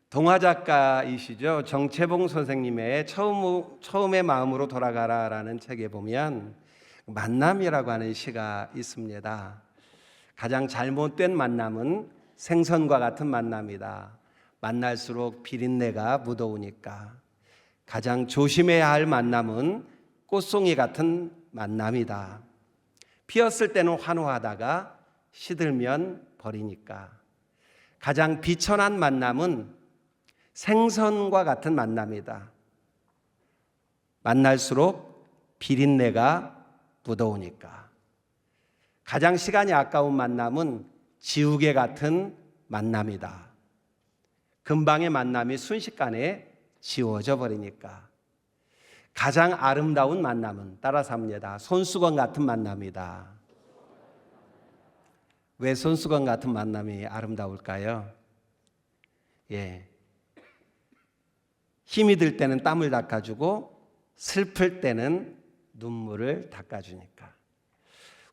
동화 작가이시죠. 정채봉 선생님의 처음의 마음으로 돌아가라라는 책에 보면 만남이라고 하는 시가 있습니다. 가장 잘못된 만남은 생선과 같은 만남이다. 만날수록 비린내가 묻어오니까. 가장 조심해야 할 만남은 꽃송이 같은 만남이다. 피었을 때는 환호하다가 시들면 버리니까. 가장 비천한 만남은 생선과 같은 만남이다. 만날수록 비린내가 묻어오니까. 가장 시간이 아까운 만남은 지우개 같은 만남이다. 금방의 만남이 순식간에 지워져 버리니까. 가장 아름다운 만남은 따라서 합니다. 손수건 같은 만남이다. 왜 손수건 같은 만남이 아름다울까요? 힘이 들 때는 땀을 닦아주고 슬플 때는 눈물을 닦아주니까.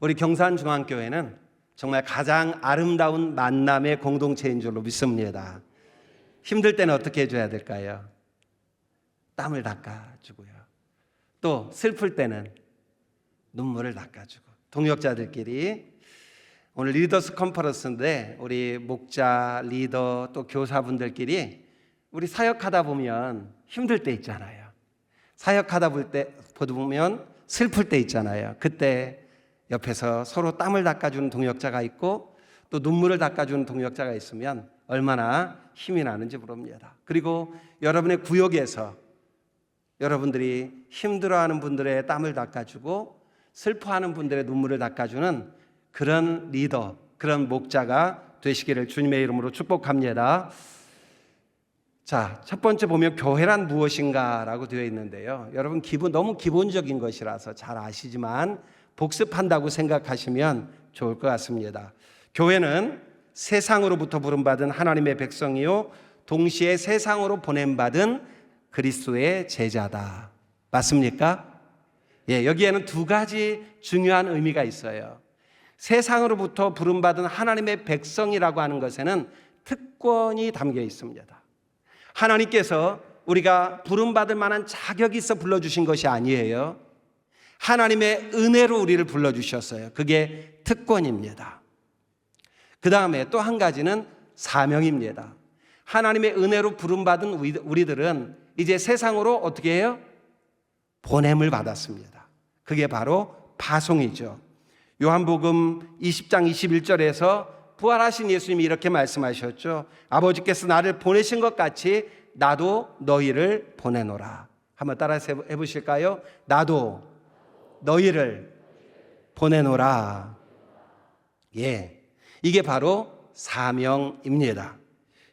우리 경산중앙교회는 정말 가장 아름다운 만남의 공동체인 줄로 믿습니다. 힘들 때는 어떻게 해줘야 될까요? 땀을 닦아주고요. 또 슬플 때는 눈물을 닦아주고. 동역자들끼리 오늘 리더스 컨퍼런스인데 우리 목자, 리더 또 교사분들끼리 우리 사역하다 보면 힘들 때 있잖아요. 사역하다 보면 슬플 때 있잖아요. 그때 옆에서 서로 땀을 닦아주는 동역자가 있고 또 눈물을 닦아주는 동역자가 있으면 얼마나 힘이 나는지 모릅니다. 그리고 여러분의 구역에서 여러분들이 힘들어하는 분들의 땀을 닦아주고 슬퍼하는 분들의 눈물을 닦아주는 그런 리더, 그런 목자가 되시기를 주님의 이름으로 축복합니다. 자, 첫 번째 보면 교회란 무엇인가라고 되어 있는데요. 여러분 너무 기본적인 것이라서 잘 아시지만 복습한다고 생각하시면 좋을 것 같습니다. 교회는 세상으로부터 부름받은 하나님의 백성이요 동시에 세상으로 보냄받은 그리스도의 제자다. 맞습니까? 여기에는 두 가지 중요한 의미가 있어요. 세상으로부터 부름받은 하나님의 백성이라고 하는 것에는 특권이 담겨 있습니다. 하나님께서 우리가 부름받을 만한 자격이 있어 불러주신 것이 아니에요. 하나님의 은혜로 우리를 불러주셨어요. 그게 특권입니다. 그 다음에 또 한 가지는 사명입니다. 하나님의 은혜로 부름받은 우리들은 이제 세상으로 어떻게 해요? 보냄을 받았습니다. 그게 바로 파송이죠. 요한복음 20장 21절에서 부활하신 예수님이 이렇게 말씀하셨죠. 아버지께서 나를 보내신 것 같이 나도 너희를 보내노라. 한번 따라서 해보실까요? 나도 너희를 보내노라. 이게 바로 사명입니다.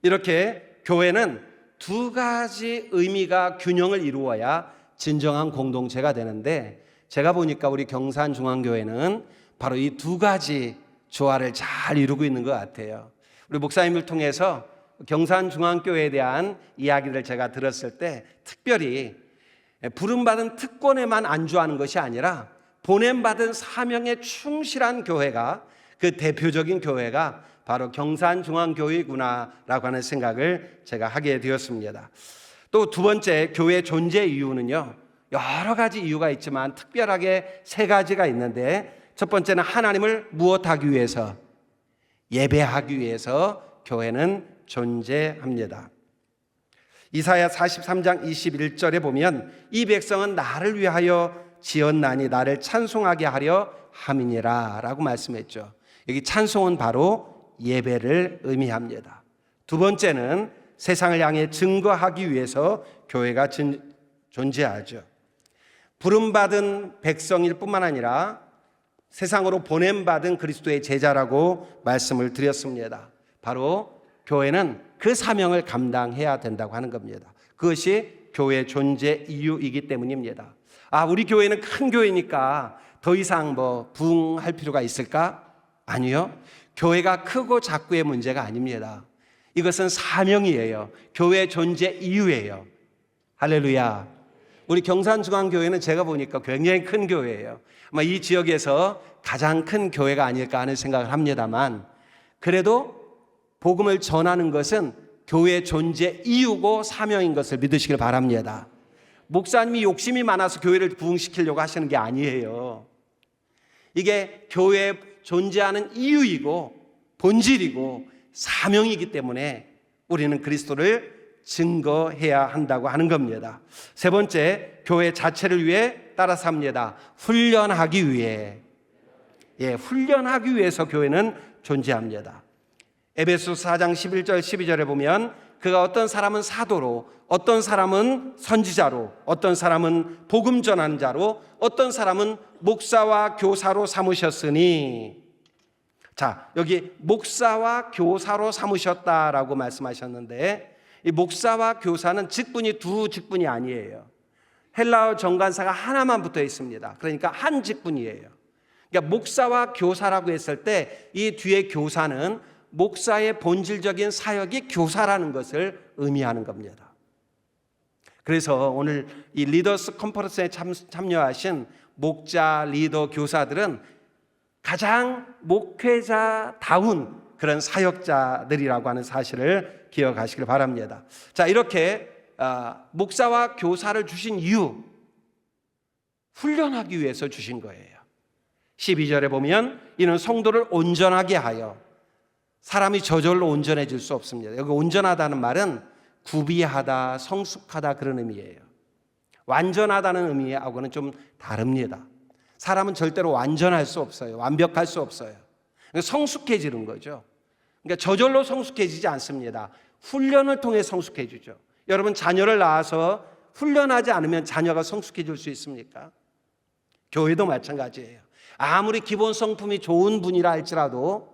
이렇게 교회는 두 가지 의미가 균형을 이루어야 진정한 공동체가 되는데 제가 보니까 우리 경산중앙교회는 바로 이 두 가지 조화를 잘 이루고 있는 것 같아요. 우리 목사님을 통해서 경산중앙교회에 대한 이야기를 제가 들었을 때 특별히 부름받은 특권에만 안주하는 것이 아니라 보냄받은 사명에 충실한 교회가 그 대표적인 교회가 바로 경산중앙교회구나라고 하는 생각을 제가 하게 되었습니다. 또 두 번째 교회의 존재 이유는요. 여러 가지 이유가 있지만 특별하게 세 가지가 있는데 첫 번째는 하나님을 무엇하기 위해서? 예배하기 위해서 교회는 존재합니다. 이사야 43장 21절에 보면 이 백성은 나를 위하여 지었나니 나를 찬송하게 하려 함이니라 라고 말씀했죠. 여기 찬송은 바로 예배를 의미합니다. 두 번째는 세상을 향해 증거하기 위해서 교회가 존재하죠. 부름받은 백성일 뿐만 아니라 세상으로 보냄받은 그리스도의 제자라고 말씀을 드렸습니다. 바로 교회는 그 사명을 감당해야 된다고 하는 겁니다. 그것이 교회의 존재 이유이기 때문입니다. 우리 교회는 큰 교회니까 더 이상 부흥할 필요가 있을까? 아니요. 교회가 크고 작고의 문제가 아닙니다. 이것은 사명이에요. 교회의 존재 이유예요. 할렐루야. 우리 경산중앙교회는 제가 보니까 굉장히 큰 교회예요. 아마 이 지역에서 가장 큰 교회가 아닐까 하는 생각을 합니다만 그래도 복음을 전하는 것은 교회 존재 이유고 사명인 것을 믿으시길 바랍니다. 목사님이 욕심이 많아서 교회를 부흥시키려고 하시는 게 아니에요. 이게 교회에 존재하는 이유이고 본질이고 사명이기 때문에 우리는 그리스도를 증거해야 한다고 하는 겁니다. 세 번째, 교회 자체를 위해 따라서 합니다. 훈련하기 위해. 훈련하기 위해서 교회는 존재합니다. 에베소서 4장 11절 12절에 보면 그가 어떤 사람은 사도로, 어떤 사람은 선지자로, 어떤 사람은 복음 전하는 자로, 어떤 사람은 목사와 교사로 삼으셨으니. 자, 여기 목사와 교사로 삼으셨다라고 말씀하셨는데, 이 목사와 교사는 직분이 두 직분이 아니에요. 헬라어 정관사가 하나만 붙어 있습니다. 그러니까 한 직분이에요. 그러니까 목사와 교사라고 했을 때 이 뒤에 교사는 목사의 본질적인 사역이 교사라는 것을 의미하는 겁니다. 그래서 오늘 이 리더스 컨퍼런스에 참여하신 목자, 리더, 교사들은 가장 목회자다운 그런 사역자들이라고 하는 사실을 기억하시길 바랍니다. 자, 이렇게 목사와 교사를 주신 이유, 훈련하기 위해서 주신 거예요. 12절에 보면 이는 성도를 온전하게 하여. 사람이 저절로 온전해질 수 없습니다. 여기 온전하다는 말은 구비하다, 성숙하다 그런 의미예요. 완전하다는 의미하고는 좀 다릅니다. 사람은 절대로 완전할 수 없어요. 완벽할 수 없어요. 성숙해지는 거죠. 그러니까 저절로 성숙해지지 않습니다. 훈련을 통해 성숙해지죠. 여러분, 자녀를 낳아서 훈련하지 않으면 자녀가 성숙해질 수 있습니까? 교회도 마찬가지예요. 아무리 기본 성품이 좋은 분이라 할지라도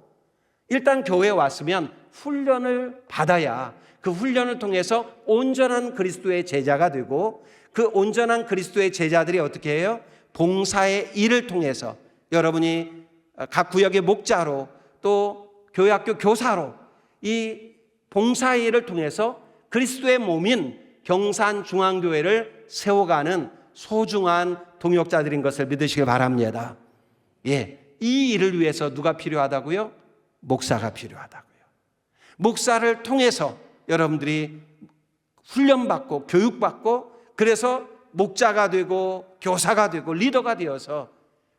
일단 교회에 왔으면 훈련을 받아야 그 훈련을 통해서 온전한 그리스도의 제자가 되고, 그 온전한 그리스도의 제자들이 어떻게 해요? 봉사의 일을 통해서 여러분이 각 구역의 목자로 또 교회학교 교사로 이 봉사의 일을 통해서 그리스도의 몸인 경산중앙교회를 세워가는 소중한 동역자들인 것을 믿으시길 바랍니다. 이 일을 위해서 누가 필요하다고요? 목사가 필요하다고요. 목사를 통해서 여러분들이 훈련받고 교육받고, 그래서 목자가 되고 교사가 되고 리더가 되어서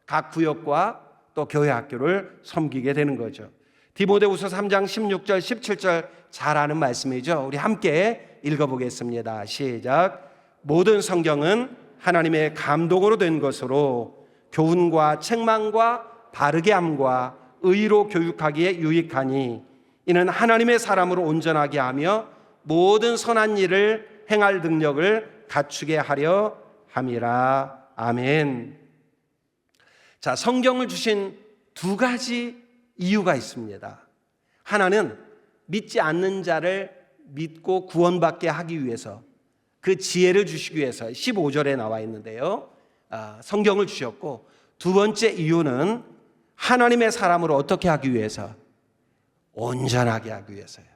각 구역과 또 교회 학교를 섬기게 되는 거죠. 디모데후서 3장 16절 17절 잘 아는 말씀이죠. 우리 함께 읽어보겠습니다. 시작. 모든 성경은 하나님의 감동으로 된 것으로 교훈과 책망과 바르게 함과 의로 교육하기에 유익하니 이는 하나님의 사람으로 온전하게 하며 모든 선한 일을 행할 능력을 갖추게 하려 함이라. 아멘. 자, 성경을 주신 두 가지 이유가 있습니다. 하나는 믿지 않는 자를 믿고 구원받게 하기 위해서, 그 지혜를 주시기 위해서 15절에 나와 있는데요. 성경을 주셨고, 두 번째 이유는 하나님의 사람으로 어떻게 하기 위해서? 온전하게 하기 위해서요.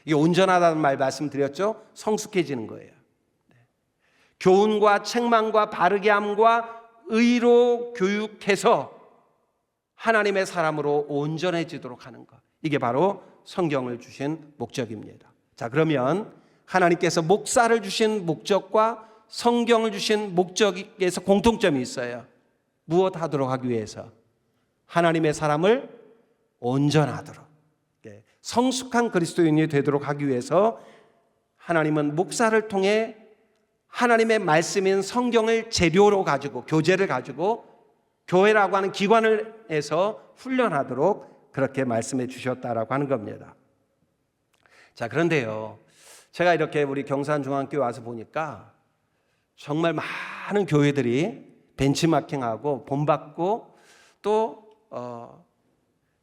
이게 온전하다는 말 말씀드렸죠? 성숙해지는 거예요. 교훈과 책망과 바르게 함과 의로 교육해서 하나님의 사람으로 온전해지도록 하는 것. 이게 바로 성경을 주신 목적입니다. 자, 그러면 하나님께서 목사를 주신 목적과 성경을 주신 목적에서 공통점이 있어요. 무엇 하도록 하기 위해서? 하나님의 사람을 온전하도록, 성숙한 그리스도인이 되도록 하기 위해서 하나님은 목사를 통해 하나님의 말씀인 성경을 재료로 가지고, 교재를 가지고 교회라고 하는 기관을 해서 훈련하도록 그렇게 말씀해 주셨다라고 하는 겁니다. 자, 그런데요, 제가 이렇게 우리 경산중앙교회 와서 보니까 정말 많은 교회들이 벤치마킹하고 본받고 또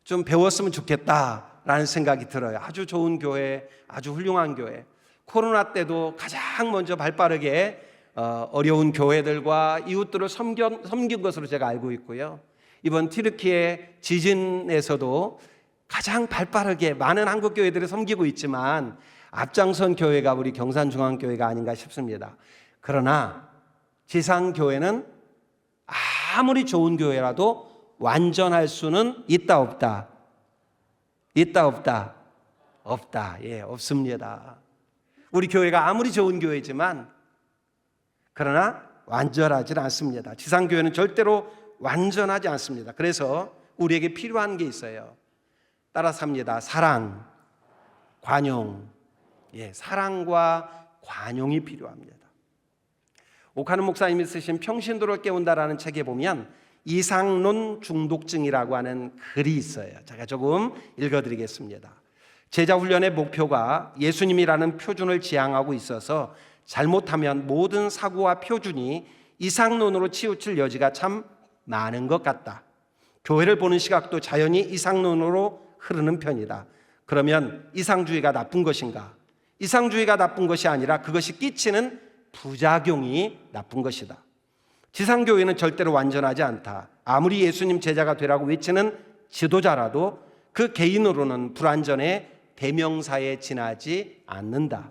좀 배웠으면 좋겠다라는 생각이 들어요. 아주 좋은 교회, 아주 훌륭한 교회. 코로나 때도 가장 먼저 발빠르게 어려운 교회들과 이웃들을 섬긴 것으로 제가 알고 있고요. 이번 튀르키예 지진에서도 가장 발빠르게 많은 한국 교회들을 섬기고 있지만 앞장선 교회가 우리 경산중앙교회가 아닌가 싶습니다. 그러나 지상교회는 아무리 좋은 교회라도 완전할 수는 있다 없다? 있다 없다? 없다. 없습니다. 우리 교회가 아무리 좋은 교회지만 그러나 완전하지 않습니다. 지상교회는 절대로 완전하지 않습니다. 그래서 우리에게 필요한 게 있어요. 따라서 합니다. 사랑, 관용. 사랑과 관용이 필요합니다. 오카는 목사님이 쓰신 평신도를 깨운다라는 책에 보면 이상론 중독증이라고 하는 글이 있어요. 제가 조금 읽어드리겠습니다. 제자훈련의 목표가 예수님이라는 표준을 지향하고 있어서 잘못하면 모든 사고와 표준이 이상론으로 치우칠 여지가 참 많은 것 같다. 교회를 보는 시각도 자연히 이상론으로 흐르는 편이다. 그러면 이상주의가 나쁜 것인가? 이상주의가 나쁜 것이 아니라 그것이 끼치는 부작용이 나쁜 것이다. 지상교회는 절대로 완전하지 않다. 아무리 예수님 제자가 되라고 외치는 지도자라도 그 개인으로는 불완전의 대명사에 지나지 않는다.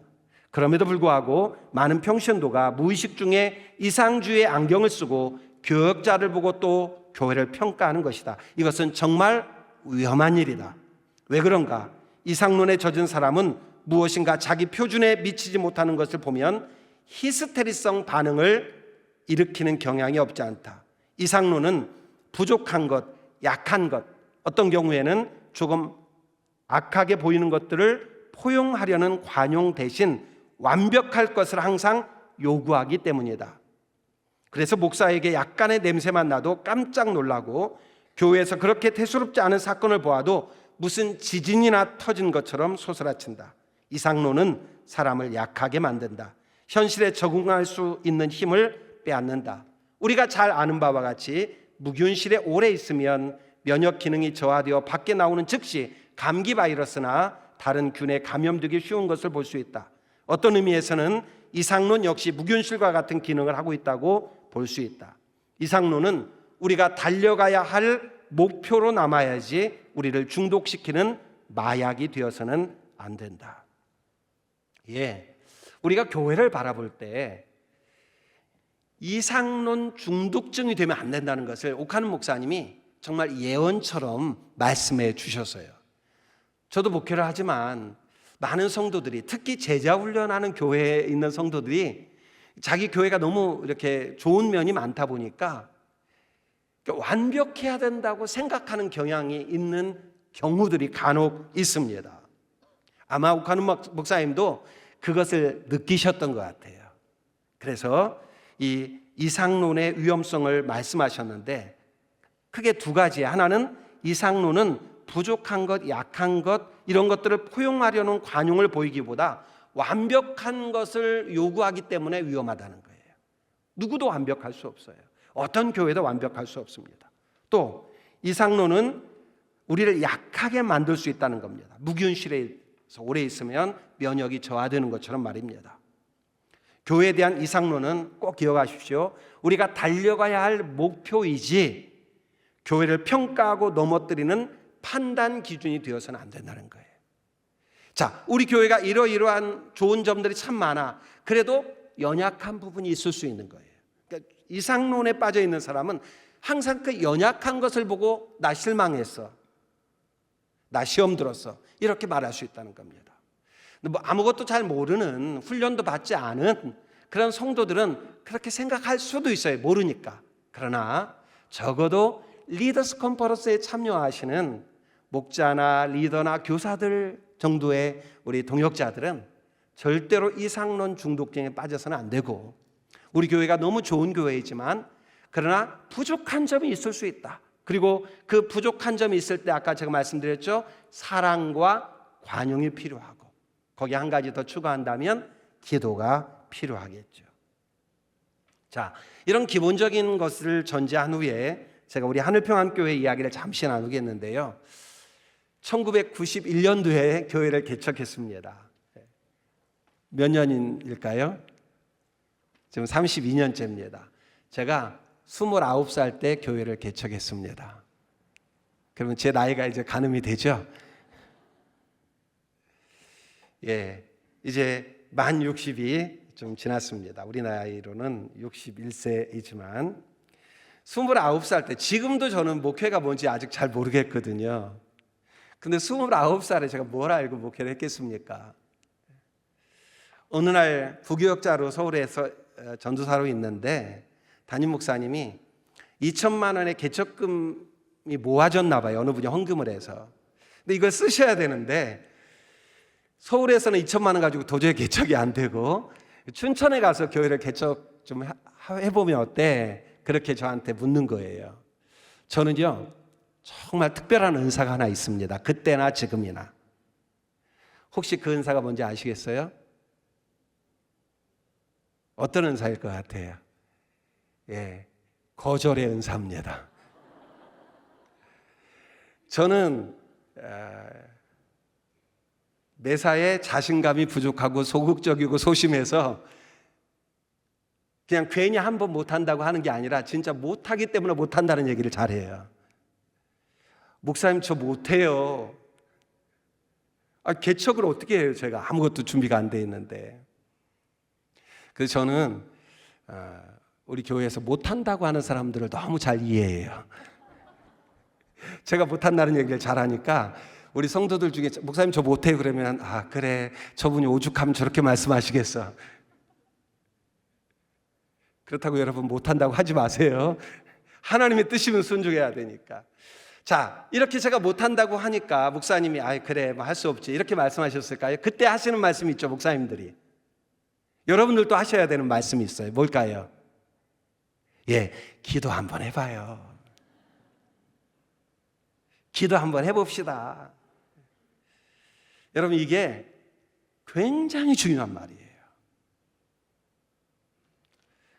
그럼에도 불구하고 많은 평신도가 무의식 중에 이상주의의 안경을 쓰고 교역자를 보고 또 교회를 평가하는 것이다. 이것은 정말 위험한 일이다. 왜 그런가? 이상론에 젖은 사람은 무엇인가 자기 표준에 미치지 못하는 것을 보면 히스테리성 반응을 일으키는 경향이 없지 않다. 이상론은 부족한 것, 약한 것, 어떤 경우에는 조금 악하게 보이는 것들을 포용하려는 관용 대신 완벽할 것을 항상 요구하기 때문이다. 그래서 목사에게 약간의 냄새만 나도 깜짝 놀라고 교회에서 그렇게 대수롭지 않은 사건을 보아도 무슨 지진이나 터진 것처럼 솟아친다. 이상론은 사람을 약하게 만든다. 현실에 적응할 수 있는 힘을 빼앗는다. 우리가 잘 아는 바와 같이 무균실에 오래 있으면 면역 기능이 저하되어 밖에 나오는 즉시 감기 바이러스나 다른 균에 감염되기 쉬운 것을 볼 수 있다. 어떤 의미에서는 이상론 역시 무균실과 같은 기능을 하고 있다고 볼 수 있다. 이상론은 우리가 달려가야 할 목표로 남아야지 우리를 중독시키는 마약이 되어서는 안 된다. 우리가 교회를 바라볼 때 이상론 중독증이 되면 안 된다는 것을 오카는 목사님이 정말 예언처럼 말씀해 주셨어요. 저도 목회를 하지만 많은 성도들이, 특히 제자훈련하는 교회에 있는 성도들이 자기 교회가 너무 이렇게 좋은 면이 많다 보니까 완벽해야 된다고 생각하는 경향이 있는 경우들이 간혹 있습니다. 아마 오카는 목사님도 그것을 느끼셨던 것 같아요. 그래서 이 이상론의 위험성을 말씀하셨는데 크게 두 가지. 하나는 이상론은 부족한 것, 약한 것 이런 것들을 포용하려는 관용을 보이기보다 완벽한 것을 요구하기 때문에 위험하다는 거예요. 누구도 완벽할 수 없어요. 어떤 교회도 완벽할 수 없습니다. 또 이상론은 우리를 약하게 만들 수 있다는 겁니다. 무균실에서 오래 있으면 면역이 저하되는 것처럼 말입니다. 교회에 대한 이상론은 꼭 기억하십시오. 우리가 달려가야 할 목표이지 교회를 평가하고 넘어뜨리는 판단 기준이 되어서는 안 된다는 거예요. 자, 우리 교회가 이러이러한 좋은 점들이 참 많아. 그래도 연약한 부분이 있을 수 있는 거예요. 그러니까 이상론에 빠져 있는 사람은 항상 그 연약한 것을 보고 나 실망했어, 나 시험 들었어 이렇게 말할 수 있다는 겁니다. 뭐 아무것도 잘 모르는, 훈련도 받지 않은 그런 성도들은 그렇게 생각할 수도 있어요. 모르니까. 그러나 적어도 리더스 컨퍼런스에 참여하시는 목자나 리더나 교사들 정도의 우리 동역자들은 절대로 이상론 중독증에 빠져서는 안 되고, 우리 교회가 너무 좋은 교회이지만 그러나 부족한 점이 있을 수 있다. 그리고 그 부족한 점이 있을 때 아까 제가 말씀드렸죠. 사랑과 관용이 필요하고, 거기 한 가지 더 추가한다면 기도가 필요하겠죠. 자, 이런 기본적인 것을 전제한 후에 제가 우리 하늘평안교회 이야기를 잠시 나누겠는데요. 1991년도에 교회를 개척했습니다. 몇 년일까요? 지금 32년째입니다. 제가 29살 때 교회를 개척했습니다. 그러면 제 나이가 이제 가늠이 되죠? 이제 만 60이 좀 지났습니다. 우리 나이로는 61세이지만 29살 때, 지금도 저는 목회가 뭔지 아직 잘 모르겠거든요. 근데 29살에 제가 뭘 알고 목회를 했겠습니까? 어느 날 부교역자로 서울에서 전도사로 있는데 담임 목사님이 2천만 원의 개척금이 모아졌나 봐요. 어느 분이 헌금을 해서. 근데 이걸 쓰셔야 되는데 서울에서는 2천만 원 가지고 도저히 개척이 안 되고 춘천에 가서 교회를 개척 좀 해보면 어때? 그렇게 저한테 묻는 거예요. 저는요, 정말 특별한 은사가 하나 있습니다. 그때나 지금이나. 혹시 그 은사가 뭔지 아시겠어요? 어떤 은사일 것 같아요? 예, 거절의 은사입니다. 저는 매사에 자신감이 부족하고 소극적이고 소심해서 그냥 괜히 한 번 못한다고 하는 게 아니라 진짜 못하기 때문에 못한다는 얘기를 잘해요. 목사님 저 못해요. 개척을 어떻게 해요? 제가 아무것도 준비가 안 돼 있는데. 그래서 저는 우리 교회에서 못한다고 하는 사람들을 너무 잘 이해해요. 제가 못한다는 얘기를 잘하니까 우리 성도들 중에 목사님 저 못해요 그러면 그래 저분이 오죽하면 저렇게 말씀하시겠어. 그렇다고 여러분 못한다고 하지 마세요. 하나님의 뜻이면 순종해야 되니까. 자, 이렇게 제가 못한다고 하니까 목사님이 그래 뭐 할 수 없지 이렇게 말씀하셨을까요? 그때 하시는 말씀이 있죠, 목사님들이. 여러분들도 하셔야 되는 말씀이 있어요. 뭘까요? 예, 기도 한번 해봐요. 기도 한번 해봅시다. 여러분 이게 굉장히 중요한 말이에요.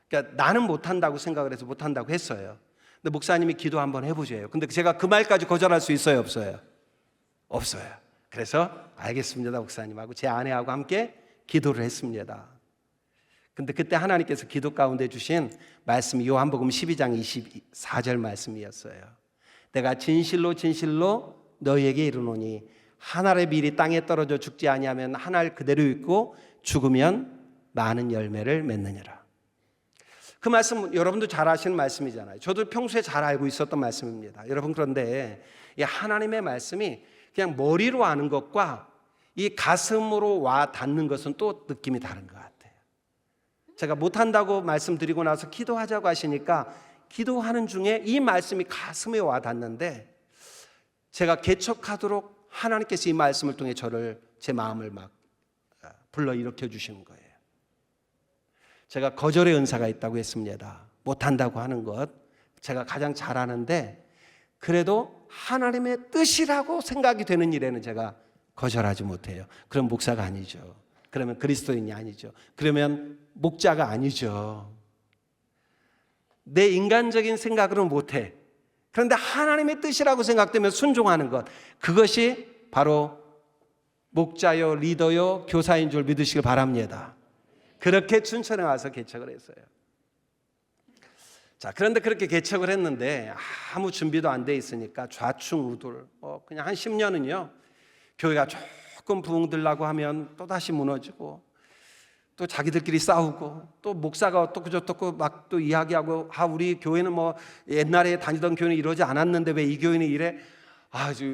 그러니까 나는 못한다고 생각을 해서 못한다고 했어요. 근데 목사님이 기도 한번 해보세요. 근데 제가 그 말까지 거절할 수 있어요, 없어요? 없어요. 그래서 알겠습니다, 목사님하고 제 아내하고 함께 기도를 했습니다. 근데 그때 하나님께서 기도 가운데 주신 말씀이 요한복음 12장 24절 말씀이었어요. 내가 진실로 진실로 너희에게 이르노니 한 알의 밀이 땅에 떨어져 죽지 아니하면 한 알 그대로 있고 죽으면 많은 열매를 맺느니라. 그 말씀 여러분도 잘 아시는 말씀이잖아요. 저도 평소에 잘 알고 있었던 말씀입니다. 여러분 그런데 이 하나님의 말씀이 그냥 머리로 아는 것과 이 가슴으로 와 닿는 것은 또 느낌이 다른 것 같아요. 제가 못한다고 말씀드리고 나서 기도하자고 하시니까 기도하는 중에 이 말씀이 가슴에 와 닿는데 제가 개척하도록 하나님께서 이 말씀을 통해 제 마음을 막 불러일으켜 주시는 거예요. 제가 거절의 은사가 있다고 했습니다. 못한다고 하는 것 제가 가장 잘하는데 그래도 하나님의 뜻이라고 생각이 되는 일에는 제가 거절하지 못해요. 그럼 목사가 아니죠. 그러면 그리스도인이 아니죠. 그러면 목자가 아니죠. 내 인간적인 생각으로는 못해. 그런데 하나님의 뜻이라고 생각되면 순종하는 것, 그것이 바로 목자요 리더요 교사인 줄 믿으시길 바랍니다. 그렇게 춘천에 와서 개척을 했어요. 자, 그런데 그렇게 개척을 했는데 아무 준비도 안 돼 있으니까 좌충우돌 그냥 한 10년은요 교회가 조금 부흥들라고 하면 또다시 무너지고 또 자기들끼리 싸우고 또 목사가 어떻고 저떻고 막 또 이야기하고 우리 교회는 뭐 옛날에 다니던 교회는 이러지 않았는데 왜 이 교회는 이래.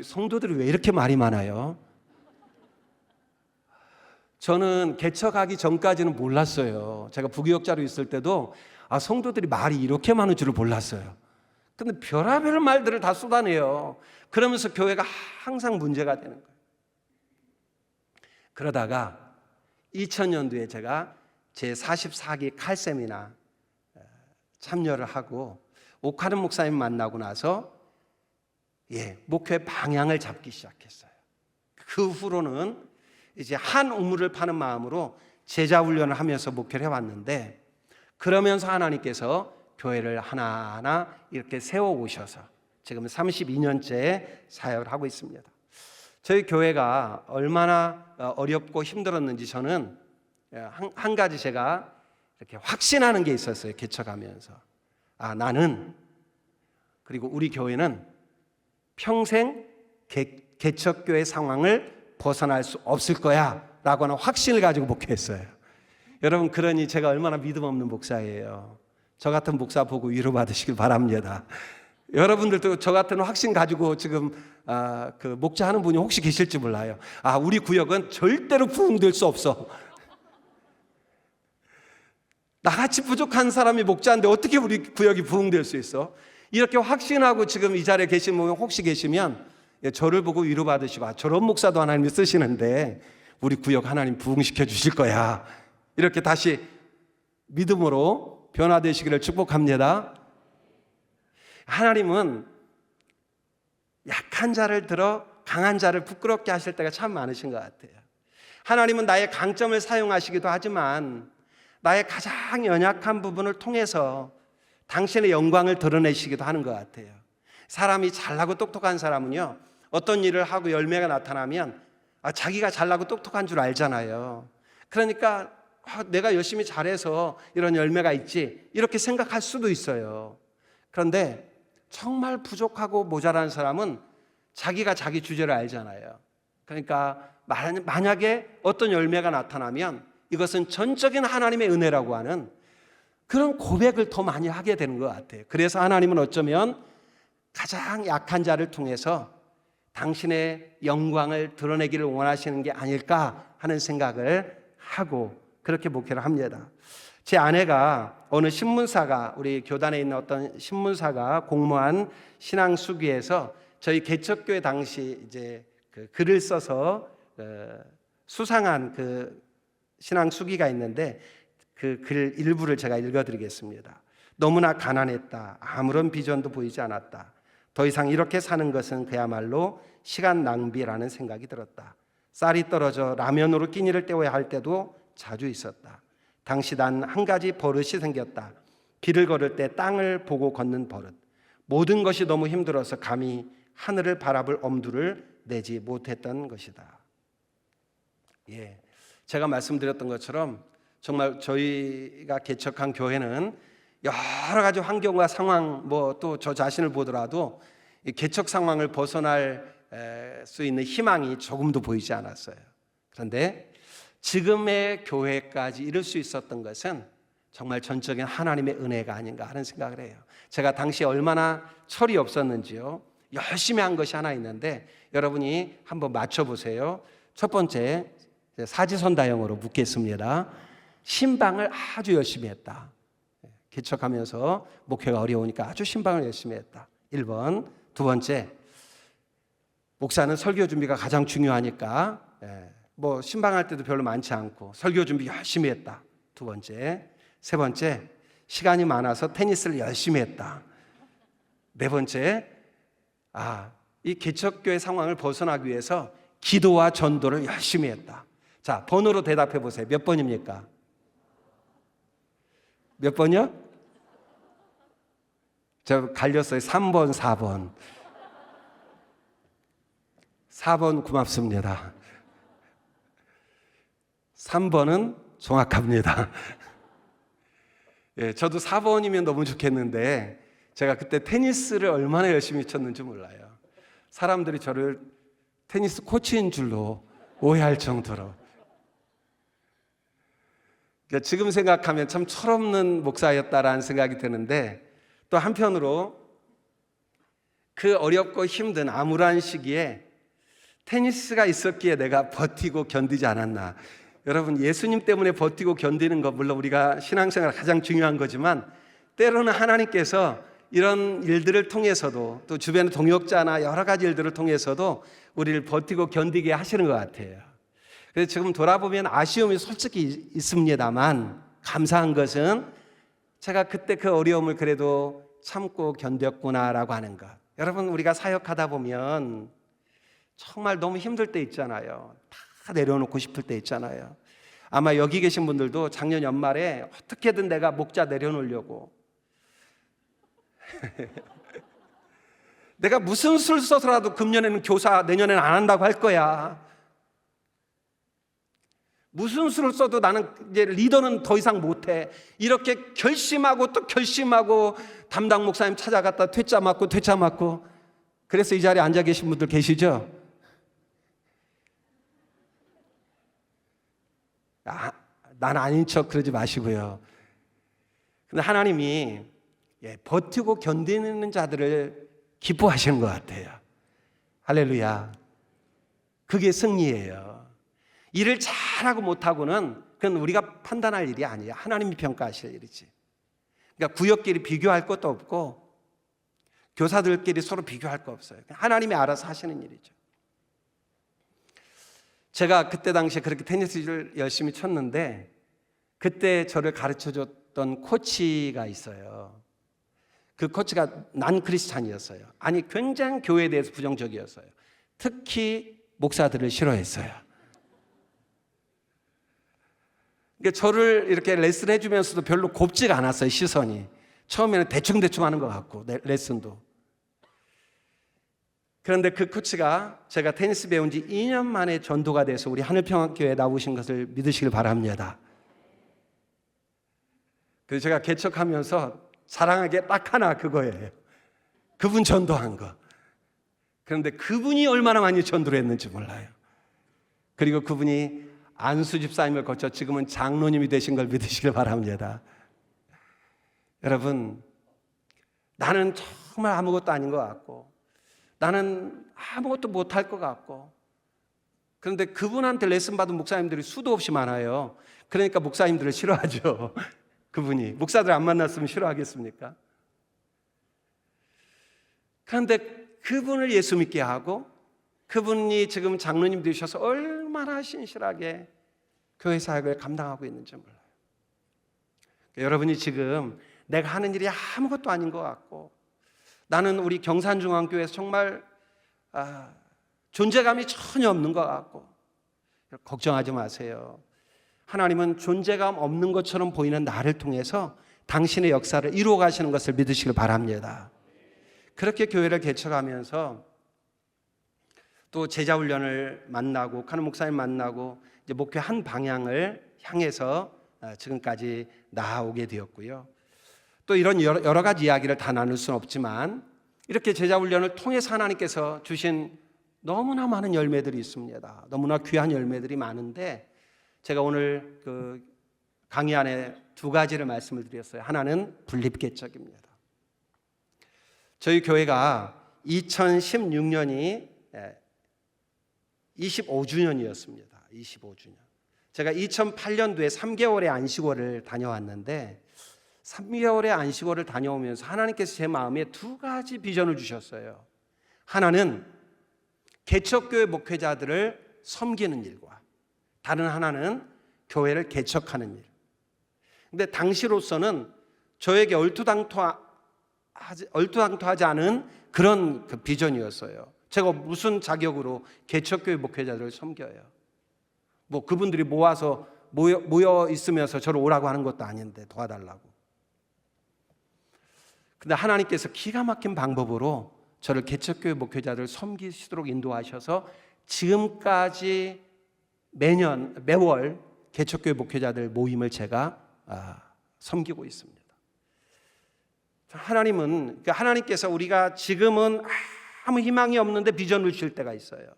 성도들이 왜 이렇게 말이 많아요? 저는 개척하기 전까지는 몰랐어요. 제가 부교역자로 있을 때도 성도들이 말이 이렇게 많은 줄을 몰랐어요. 근데 별의별 말들을 다 쏟아내요. 그러면서 교회가 항상 문제가 되는 거예요. 그러다가 2000년도에 제가 제 44기 칼세미나 참여를 하고 옥하는 목사님 만나고 나서 목회 방향을 잡기 시작했어요. 그 후로는 이제 한 우물을 파는 마음으로 제자 훈련을 하면서 목회를 해왔는데 그러면서 하나님께서 교회를 하나하나 이렇게 세워오셔서 지금 32년째 사역을 하고 있습니다. 저희 교회가 얼마나 어렵고 힘들었는지 저는 한 가지 제가 이렇게 확신하는 게 있었어요. 개척하면서 나는 그리고 우리 교회는 평생 개척교회 상황을 벗어날 수 없을 거야 라고 하는 확신을 가지고 목회했어요. 여러분 그러니 제가 얼마나 믿음 없는 목사예요. 저 같은 목사 보고 위로받으시길 바랍니다. 여러분들도 저 같은 확신 가지고 지금 그 목자하는 분이 혹시 계실지 몰라요. 우리 구역은 절대로 부흥될 수 없어. 나같이 부족한 사람이 목자인데 어떻게 우리 구역이 부흥될 수 있어? 이렇게 확신하고 지금 이 자리에 계신 분 혹시 계시면 저를 보고 위로받으시고, 저런 목사도 하나님이 쓰시는데 우리 구역 하나님 부흥시켜 주실 거야, 이렇게 다시 믿음으로 변화되시기를 축복합니다. 하나님은 약한 자를 들어 강한 자를 부끄럽게 하실 때가 참 많으신 것 같아요. 하나님은 나의 강점을 사용하시기도 하지만 나의 가장 연약한 부분을 통해서 당신의 영광을 드러내시기도 하는 것 같아요. 사람이 잘나고 똑똑한 사람은요, 어떤 일을 하고 열매가 나타나면 자기가 잘나고 똑똑한 줄 알잖아요. 그러니까 내가 열심히 잘해서 이런 열매가 있지, 이렇게 생각할 수도 있어요. 그런데 정말 부족하고 모자란 사람은 자기가 자기 주제를 알잖아요. 그러니까 만약에 어떤 열매가 나타나면 이것은 전적인 하나님의 은혜라고 하는 그런 고백을 더 많이 하게 되는 것 같아요. 그래서 하나님은 어쩌면 가장 약한 자를 통해서 당신의 영광을 드러내기를 원하시는 게 아닐까 하는 생각을 하고 그렇게 목회를 합니다. 제 아내가 어느 신문사가, 우리 교단에 있는 어떤 신문사가 공모한 신앙 수기에서 저희 개척교회 당시 이제 그 글을 써서 수상한 그 신앙 수기가 있는데 그 글 일부를 제가 읽어드리겠습니다. 너무나 가난했다. 아무런 비전도 보이지 않았다. 더 이상 이렇게 사는 것은 그야말로 시간 낭비라는 생각이 들었다. 쌀이 떨어져 라면으로 끼니를 때워야 할 때도 자주 있었다. 당시 난 한 가지 버릇이 생겼다. 길을 걸을 때 땅을 보고 걷는 버릇. 모든 것이 너무 힘들어서 감히 하늘을 바라볼 엄두를 내지 못했던 것이다. 예, 제가 말씀드렸던 것처럼 정말 저희가 개척한 교회는 여러 가지 환경과 상황, 또 저 자신을 보더라도 이 개척 상황을 벗어날 수 있는 희망이 조금도 보이지 않았어요. 그런데 지금의 교회까지 이룰 수 있었던 것은 정말 전적인 하나님의 은혜가 아닌가 하는 생각을 해요. 제가 당시 얼마나 철이 없었는지요. 열심히 한 것이 하나 있는데 여러분이 한번 맞춰보세요. 첫 번째, 사지선다형으로 묻겠습니다. 신방을 아주 열심히 했다. 개척하면서 목회가 어려우니까 아주 신방을 열심히 했다. 1번. 두 번째, 목사는 설교 준비가 가장 중요하니까 신방할 때도 별로 많지 않고 설교 준비 열심히 했다. 두 번째. 세 번째, 시간이 많아서 테니스를 열심히 했다. 네 번째, 이 개척교회 상황을 벗어나기 위해서 기도와 전도를 열심히 했다. 자, 번호로 대답해 보세요. 몇 번입니까? 몇 번이요? 저 갈렸어요. 3번, 4번. 4번 고맙습니다. 3번은 정확합니다. 예, 저도 4번이면 너무 좋겠는데 제가 그때 테니스를 얼마나 열심히 쳤는지 몰라요. 사람들이 저를 테니스 코치인 줄로 오해할 정도로. 그러니까 지금 생각하면 참 철없는 목사였다라는 생각이 드는데, 또 한편으로 그 어렵고 힘든 암울한 시기에 테니스가 있었기에 내가 버티고 견디지 않았나. 여러분, 예수님 때문에 버티고 견디는 것, 물론 우리가 신앙생활 가장 중요한 거지만 때로는 하나님께서 이런 일들을 통해서도, 또 주변의 동역자나 여러 가지 일들을 통해서도 우리를 버티고 견디게 하시는 것 같아요. 그래서 지금 돌아보면 아쉬움이 솔직히 있습니다만 감사한 것은 제가 그때 그 어려움을 그래도 참고 견뎠구나라고 하는 것. 여러분, 우리가 사역하다 보면 정말 너무 힘들 때 있잖아요. 다 내려놓고 싶을 때 있잖아요. 아마 여기 계신 분들도 작년 연말에 어떻게든 내가 목자 내려놓으려고 내가 무슨 수를 써서라도 금년에는 교사, 내년에는 안 한다고 할 거야. 무슨 수를 써도 나는 이제 리더는 더 이상 못해. 이렇게 결심하고 또 결심하고 담당 목사님 찾아갔다 퇴짜 맞고 그래서 이 자리에 앉아 계신 분들 계시죠? 난 아닌 척 그러지 마시고요. 근데 하나님이 버티고 견디는 자들을 기뻐하시는 것 같아요. 할렐루야. 그게 승리예요. 일을 잘하고 못하고는 그건 우리가 판단할 일이 아니에요. 하나님이 평가하실 일이지. 그러니까 구역끼리 비교할 것도 없고 교사들끼리 서로 비교할 거 없어요. 하나님이 알아서 하시는 일이죠. 제가 그때 당시에 그렇게 테니스를 열심히 쳤는데 그때 저를 가르쳐줬던 코치가 있어요. 그 코치가 난 크리스찬이었어요. 아니 굉장히 교회에 대해서 부정적이었어요. 특히 목사들을 싫어했어요. 그러니까 저를 이렇게 레슨 해주면서도 별로 곱지가 않았어요. 시선이. 처음에는 대충대충 하는 것 같고 레슨도. 그런데 그 코치가 제가 테니스 배운 지 2년 만에 전도가 돼서 우리 하늘평화교회에 나오신 것을 믿으시길 바랍니다. 그래서 제가 개척하면서 자랑하는 게 딱 하나 그거예요. 그분 전도한 거. 그런데 그분이 얼마나 많이 전도를 했는지 몰라요. 그리고 그분이 안수 집사님을 거쳐 지금은 장로님이 되신 걸 믿으시길 바랍니다. 여러분, 나는 정말 아무것도 아닌 것 같고 나는 아무것도 못할 것 같고 그런데 그분한테 레슨 받은 목사님들이 수도 없이 많아요. 그러니까 목사님들을 싫어하죠. 그분이 목사들 안 만났으면 싫어하겠습니까? 그런데 그분을 예수 믿게 하고 그분이 지금 장로님 되셔서 얼마나 신실하게 교회 사역을 감당하고 있는지 몰라요. 여러분이 지금 내가 하는 일이 아무것도 아닌 것 같고 나는 우리 경산중앙교회에서 정말 존재감이 전혀 없는 것 같고 걱정하지 마세요. 하나님은 존재감 없는 것처럼 보이는 나를 통해서 당신의 역사를 이루어 가시는 것을 믿으시길 바랍니다. 그렇게 교회를 개척하면서 또 제자훈련을 만나고 카누 목사님 만나고 이제 목회 한 방향을 향해서 지금까지 나아오게 되었고요. 또 이런 여러 가지 이야기를 다 나눌 수는 없지만 이렇게 제자훈련을 통해서 하나님께서 주신 너무나 많은 열매들이 있습니다. 너무나 귀한 열매들이 많은데 제가 오늘 그 강의 안에 두 가지를 말씀을 드렸어요. 하나는 분립개척입니다. 저희 교회가 2016년이 25주년이었습니다. 25주년. 제가 2008년도에 3개월의 안식월을 다녀왔는데 3개월의 안식월을 다녀오면서 하나님께서 제 마음에 두 가지 비전을 주셨어요. 하나는 개척교회 목회자들을 섬기는 일과 다른 하나는 교회를 개척하는 일. 근데 당시로서는 저에게 얼토당토하지 않은 그런 그 비전이었어요. 제가 무슨 자격으로 개척교회 목회자들을 섬겨요? 뭐 그분들이 모여 있으면서 저를 오라고 하는 것도 아닌데 도와달라고. 근데 하나님께서 기가 막힌 방법으로 저를 개척교회 목회자들을 섬기시도록 인도하셔서 지금까지 매월 개척교회 목회자들 모임을 제가 섬기고 있습니다. 하나님께서 우리가 지금은 아무 희망이 없는데 비전을 주실 때가 있어요.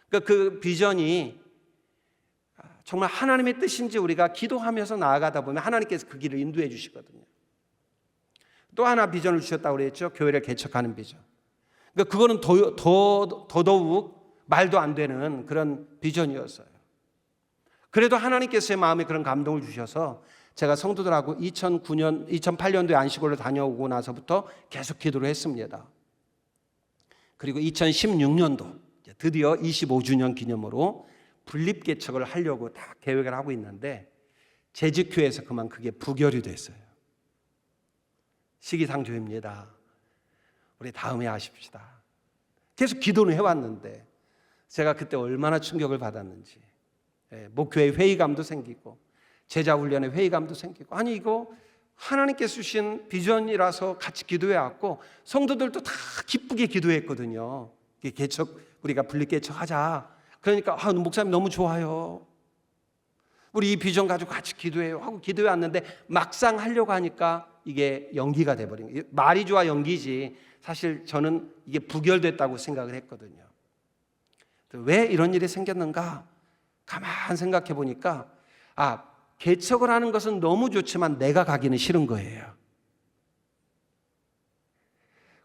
그 비전이 정말 하나님의 뜻인지 우리가 기도하면서 나아가다 보면 하나님께서 그 길을 인도해 주시거든요. 또 하나 비전을 주셨다고 그랬죠. 교회를 개척하는 비전. 그거는 더더욱 말도 안 되는 그런 비전이었어요. 그래도 하나님께서 제 마음에 그런 감동을 주셔서 제가 성도들하고 2008년도에 안식월을 다녀오고 나서부터 계속 기도를 했습니다. 그리고 2016년도 드디어 25주년 기념으로 분립개척을 하려고 다 계획을 하고 있는데 재직교회에서 그만 그게 부결이 됐어요. 시기상조입니다. 우리 다음에 하십시다. 계속 기도는 해왔는데 제가 그때 얼마나 충격을 받았는지. 목회의 회의감도 생기고 제자훈련의 회의감도 생기고 아니 이거 하나님께서 주신 비전이라서 같이 기도해왔고 성도들도 다 기쁘게 기도했거든요. 우리가 분립개척하자. 그러니까 목사님 너무 좋아요. 우리 이 비전 가지고 같이 기도해요 하고 기도해왔는데 막상 하려고 하니까 이게 연기가 돼버린 거예요. 말이 좋아 연기지 사실 저는 이게 부결됐다고 생각을 했거든요. 왜 이런 일이 생겼는가? 가만 생각해 보니까 개척을 하는 것은 너무 좋지만 내가 가기는 싫은 거예요.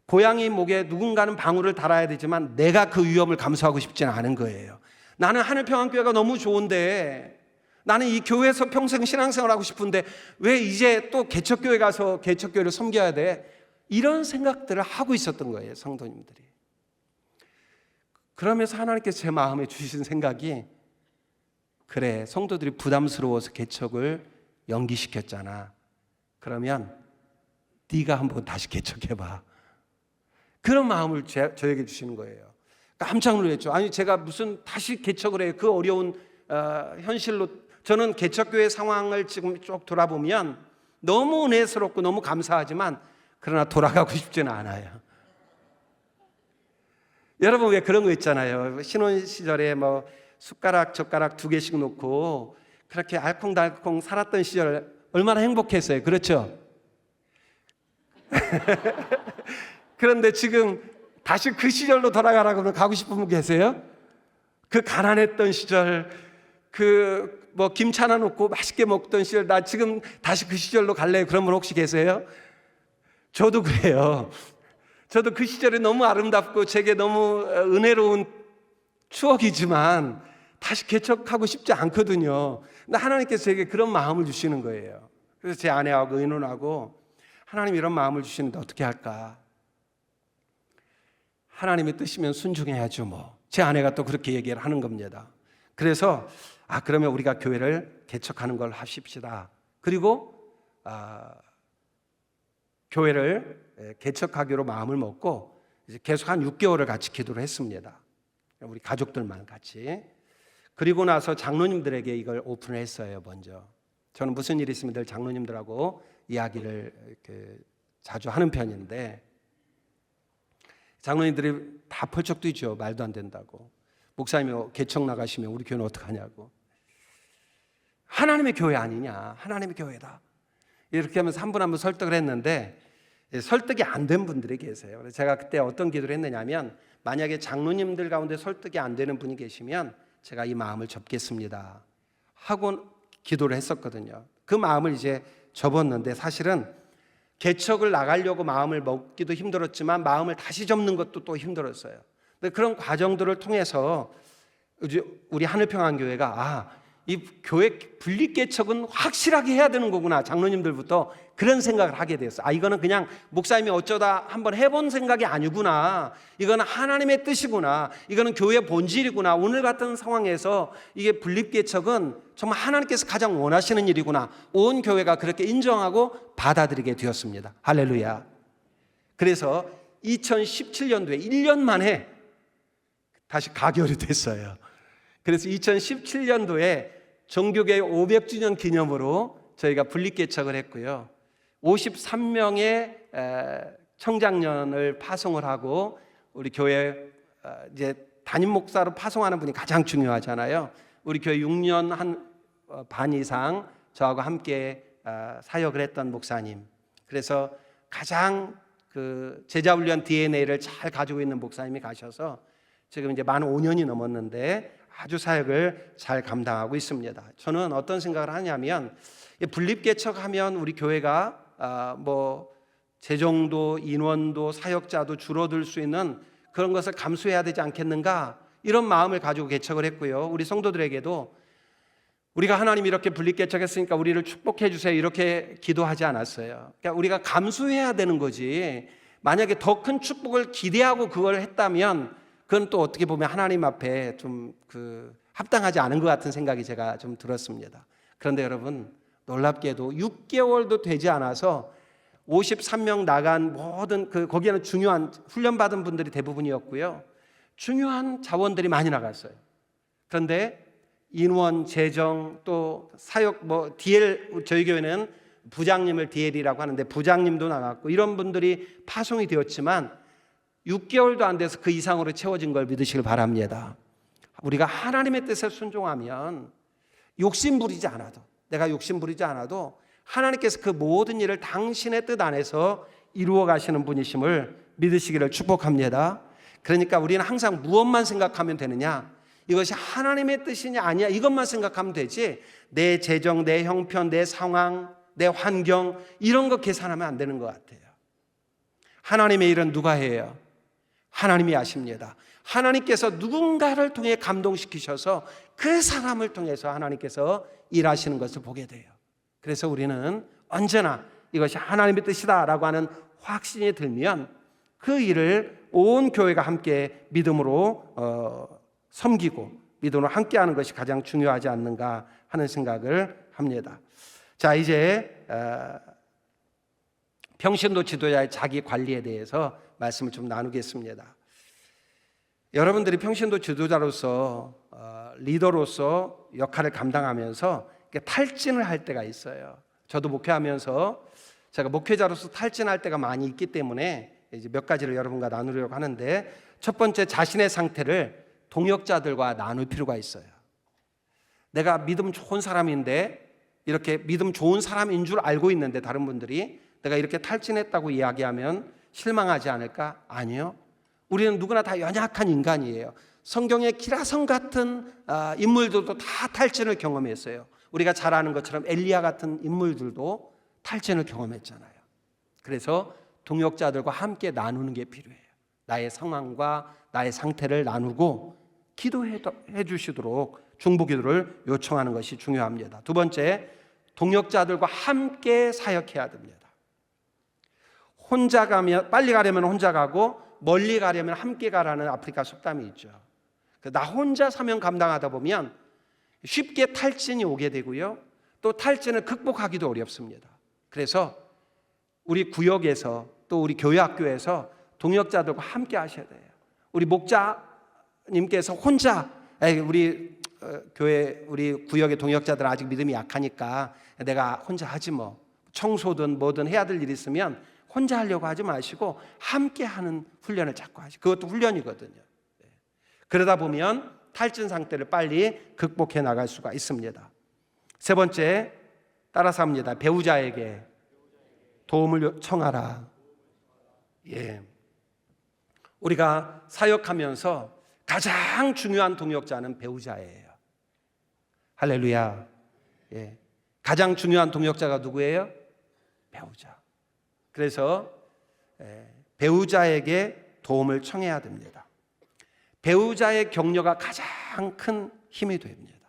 고양이 목에 누군가는 방울을 달아야 되지만 내가 그 위험을 감수하고 싶지는 않은 거예요. 나는 하늘평안교회가 너무 좋은데 나는 이 교회에서 평생 신앙생활 하고 싶은데 왜 이제 또 개척교회 가서 개척교회를 섬겨야 돼? 이런 생각들을 하고 있었던 거예요, 성도님들이. 그러면서 하나님께서 제 마음에 주신 생각이, 그래, 성도들이 부담스러워서 개척을 연기시켰잖아. 그러면 네가 한번 다시 개척해봐. 그런 마음을 저에게 주시는 거예요. 깜짝 놀랐죠. 아니, 제가 무슨 다시 개척을 해요. 그 어려운 현실로. 저는 개척교회 상황을 지금 쭉 돌아보면 너무 은혜스럽고 너무 감사하지만, 그러나 돌아가고 싶지는 않아요. 여러분, 왜 그런 거 있잖아요. 신혼 시절에 뭐 숟가락 젓가락 2개씩 놓고 그렇게 알콩달콩 살았던 시절 얼마나 행복했어요. 그렇죠? 그런데 지금 다시 그 시절로 돌아가라고 하면 가고 싶은 분 계세요? 그 가난했던 시절, 그 뭐 김치 하나 놓고 맛있게 먹던 시절, 나 지금 다시 그 시절로 갈래요? 그런 분 혹시 계세요? 저도 그래요. 저도 그 시절이 너무 아름답고 제게 너무 은혜로운 추억이지만 다시 개척하고 싶지 않거든요. 근데 하나님께서 제게 그런 마음을 주시는 거예요. 그래서 제 아내하고 의논하고, 하나님 이런 마음을 주시는데 어떻게 할까? 하나님의 뜻이면 순종해야죠 뭐. 제 아내가 또 그렇게 얘기를 하는 겁니다. 그래서 그러면 우리가 교회를 개척하는 걸 하십시다. 그리고 교회를 개척하기로 마음을 먹고 이제 계속 한 6개월을 같이 기도를 했습니다. 우리 가족들만 같이. 그리고 나서 장로님들에게 이걸 오픈을 했어요. 먼저 저는 무슨 일이 있으면 늘 장로님들하고 이야기를 이렇게 자주 하는 편인데, 장로님들이 다 펄쩍 뛰죠. 말도 안 된다고. 목사님이 개척 나가시면 우리 교회는 어떡하냐고. 하나님의 교회 아니냐, 하나님의 교회다, 이렇게 하면서 한 분 한 분 설득을 했는데 설득이 안 된 분들이 계세요. 그래서 제가 그때 어떤 기도를 했느냐면, 만약에 장로님들 가운데 설득이 안 되는 분이 계시면 제가 이 마음을 접겠습니다 하고 기도를 했었거든요. 그 마음을 이제 접었는데, 사실은 개척을 나가려고 마음을 먹기도 힘들었지만 마음을 다시 접는 것도 또 힘들었어요. 근데 그런 과정들을 통해서 우리 하늘평안교회가 이 교회 분립개척은 확실하게 해야 되는 거구나, 장로님들부터 그런 생각을 하게 됐어요. 이거는 그냥 목사님이 어쩌다 한번 해본 생각이 아니구나, 이거는 하나님의 뜻이구나, 이거는 교회의 본질이구나, 오늘 같은 상황에서 이게 분립개척은 정말 하나님께서 가장 원하시는 일이구나, 온 교회가 그렇게 인정하고 받아들이게 되었습니다. 할렐루야. 그래서 2017년도에 1년 만에 다시 가결이 됐어요. 그래서 2017년도에 정교회 500주년 기념으로 저희가 분립개척을 했고요. 53명의 청장년을 파송을 하고, 우리 교회 이제 담임 목사로 파송하는 분이 가장 중요하잖아요. 우리 교회 6년 반 이상 저하고 함께 사역을 했던 목사님, 그래서 가장 그 제자훈련 DNA를 잘 가지고 있는 목사님이 가셔서 지금 이제 만 5년이 넘었는데 아주 사역을 잘 감당하고 있습니다. 저는 어떤 생각을 하냐면, 분립개척하면 우리 교회가 뭐 재정도 인원도 사역자도 줄어들 수 있는 그런 것을 감수해야 되지 않겠는가, 이런 마음을 가지고 개척을 했고요. 우리 성도들에게도 우리가 하나님 이렇게 분립개척했으니까 우리를 축복해 주세요 이렇게 기도하지 않았어요. 그러니까 우리가 감수해야 되는 거지, 만약에 더 큰 축복을 기대하고 그걸 했다면 그건 또 어떻게 보면 하나님 앞에 좀 합당하지 않은 것 같은 생각이 제가 좀 들었습니다. 그런데 여러분, 놀랍게도 6개월도 되지 않아서 53명 나간 모든 거기에는 중요한 훈련받은 분들이 대부분이었고요. 중요한 자원들이 많이 나갔어요. 그런데 인원, 재정, 또 사역, DL, 저희 교회는 부장님을 DL이라고 하는데 부장님도 나갔고, 이런 분들이 파송이 되었지만 6개월도 안 돼서 그 이상으로 채워진 걸 믿으시길 바랍니다. 우리가 하나님의 뜻에 순종하면 욕심 부리지 않아도, 내가 욕심 부리지 않아도 하나님께서 그 모든 일을 당신의 뜻 안에서 이루어 가시는 분이심을 믿으시기를 축복합니다. 그러니까 우리는 항상 무엇만 생각하면 되느냐, 이것이 하나님의 뜻이냐 아니냐 이것만 생각하면 되지, 내 재정, 내 형편, 내 상황, 내 환경 이런 거 계산하면 안 되는 것 같아요. 하나님의 일은 누가 해요? 하나님이 하십니다. 하나님께서 누군가를 통해 감동시키셔서 그 사람을 통해서 하나님께서 일하시는 것을 보게 돼요. 그래서 우리는 언제나 이것이 하나님의 뜻이다라고 하는 확신이 들면 그 일을 온 교회가 함께 믿음으로 섬기고 믿음으로 함께하는 것이 가장 중요하지 않는가 하는 생각을 합니다. 자, 이제 평신도 지도자의 자기 관리에 대해서 말씀을 좀 나누겠습니다. 여러분들이 평신도 지도자로서 리더로서 역할을 감당하면서 탈진을 할 때가 있어요. 저도 목회하면서 제가 목회자로서 탈진할 때가 많이 있기 때문에 이제 몇 가지를 여러분과 나누려고 하는데, 첫 번째, 자신의 상태를 동역자들과 나눌 필요가 있어요. 내가 믿음 좋은 사람인데, 이렇게 믿음 좋은 사람인 줄 알고 있는데 다른 분들이 내가 이렇게 탈진했다고 이야기하면 실망하지 않을까? 아니요. 우리는 누구나 다 연약한 인간이에요. 성경의 기라성 같은 인물들도 다 탈진을 경험했어요. 우리가 잘 아는 것처럼 엘리야 같은 인물들도 탈진을 경험했잖아요. 그래서 동역자들과 함께 나누는 게 필요해요. 나의 상황과 나의 상태를 나누고 기도해 주시도록 중보기도를 요청하는 것이 중요합니다. 두 번째, 동역자들과 함께 사역해야 됩니다. 혼자 가면, 빨리 가려면 혼자 가고 멀리 가려면 함께 가라는 아프리카 속담이 있죠. 나 혼자 사명 감당하다 보면 쉽게 탈진이 오게 되고요, 또 탈진을 극복하기도 어렵습니다. 그래서 우리 구역에서 또 우리 교회 학교에서 동역자들과 함께 하셔야 돼요. 우리 목자님께서 혼자 우리 교회 우리 구역의 동역자들 아직 믿음이 약하니까 내가 혼자 하지 뭐, 청소든 뭐든 해야 될 일이 있으면 혼자 하려고 하지 마시고 함께 하는 훈련을 자꾸 하시고, 그것도 훈련이거든요. 그러다 보면 탈진 상태를 빨리 극복해 나갈 수가 있습니다. 세 번째, 따라서 합니다. 배우자에게 도움을 청하라. 예. 우리가 사역하면서 가장 중요한 동역자는 배우자예요. 할렐루야. 예. 가장 중요한 동역자가 누구예요? 배우자. 그래서 배우자에게 도움을 청해야 됩니다. 배우자의 격려가 가장 큰 힘이 됩니다.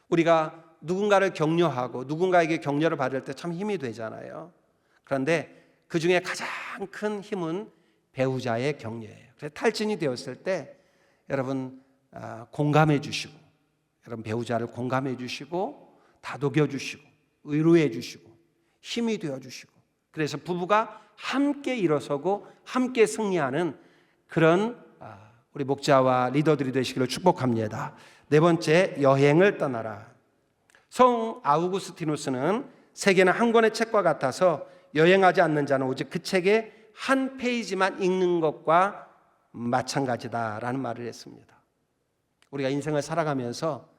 우리가 누군가를 격려하고 누군가에게 격려를 받을 때 참 힘이 되잖아요. 그런데 그 중에 가장 큰 힘은 배우자의 격려예요. 그래서 탈진이 되었을 때 여러분 공감해 주시고, 여러분 배우자를 공감해 주시고 다독여 주시고 위로해 주시고 힘이 되어 주시고, 그래서 부부가 함께 일어서고 함께 승리하는 그런 우리 목자와 리더들이 되시기를 축복합니다. 네 번째, 여행을 떠나라. 성 아우구스티누스는 세계는 한 권의 책과 같아서 여행하지 않는 자는 오직 그 책의 한 페이지만 읽는 것과 마찬가지다라는 말을 했습니다. 우리가 인생을 살아가면서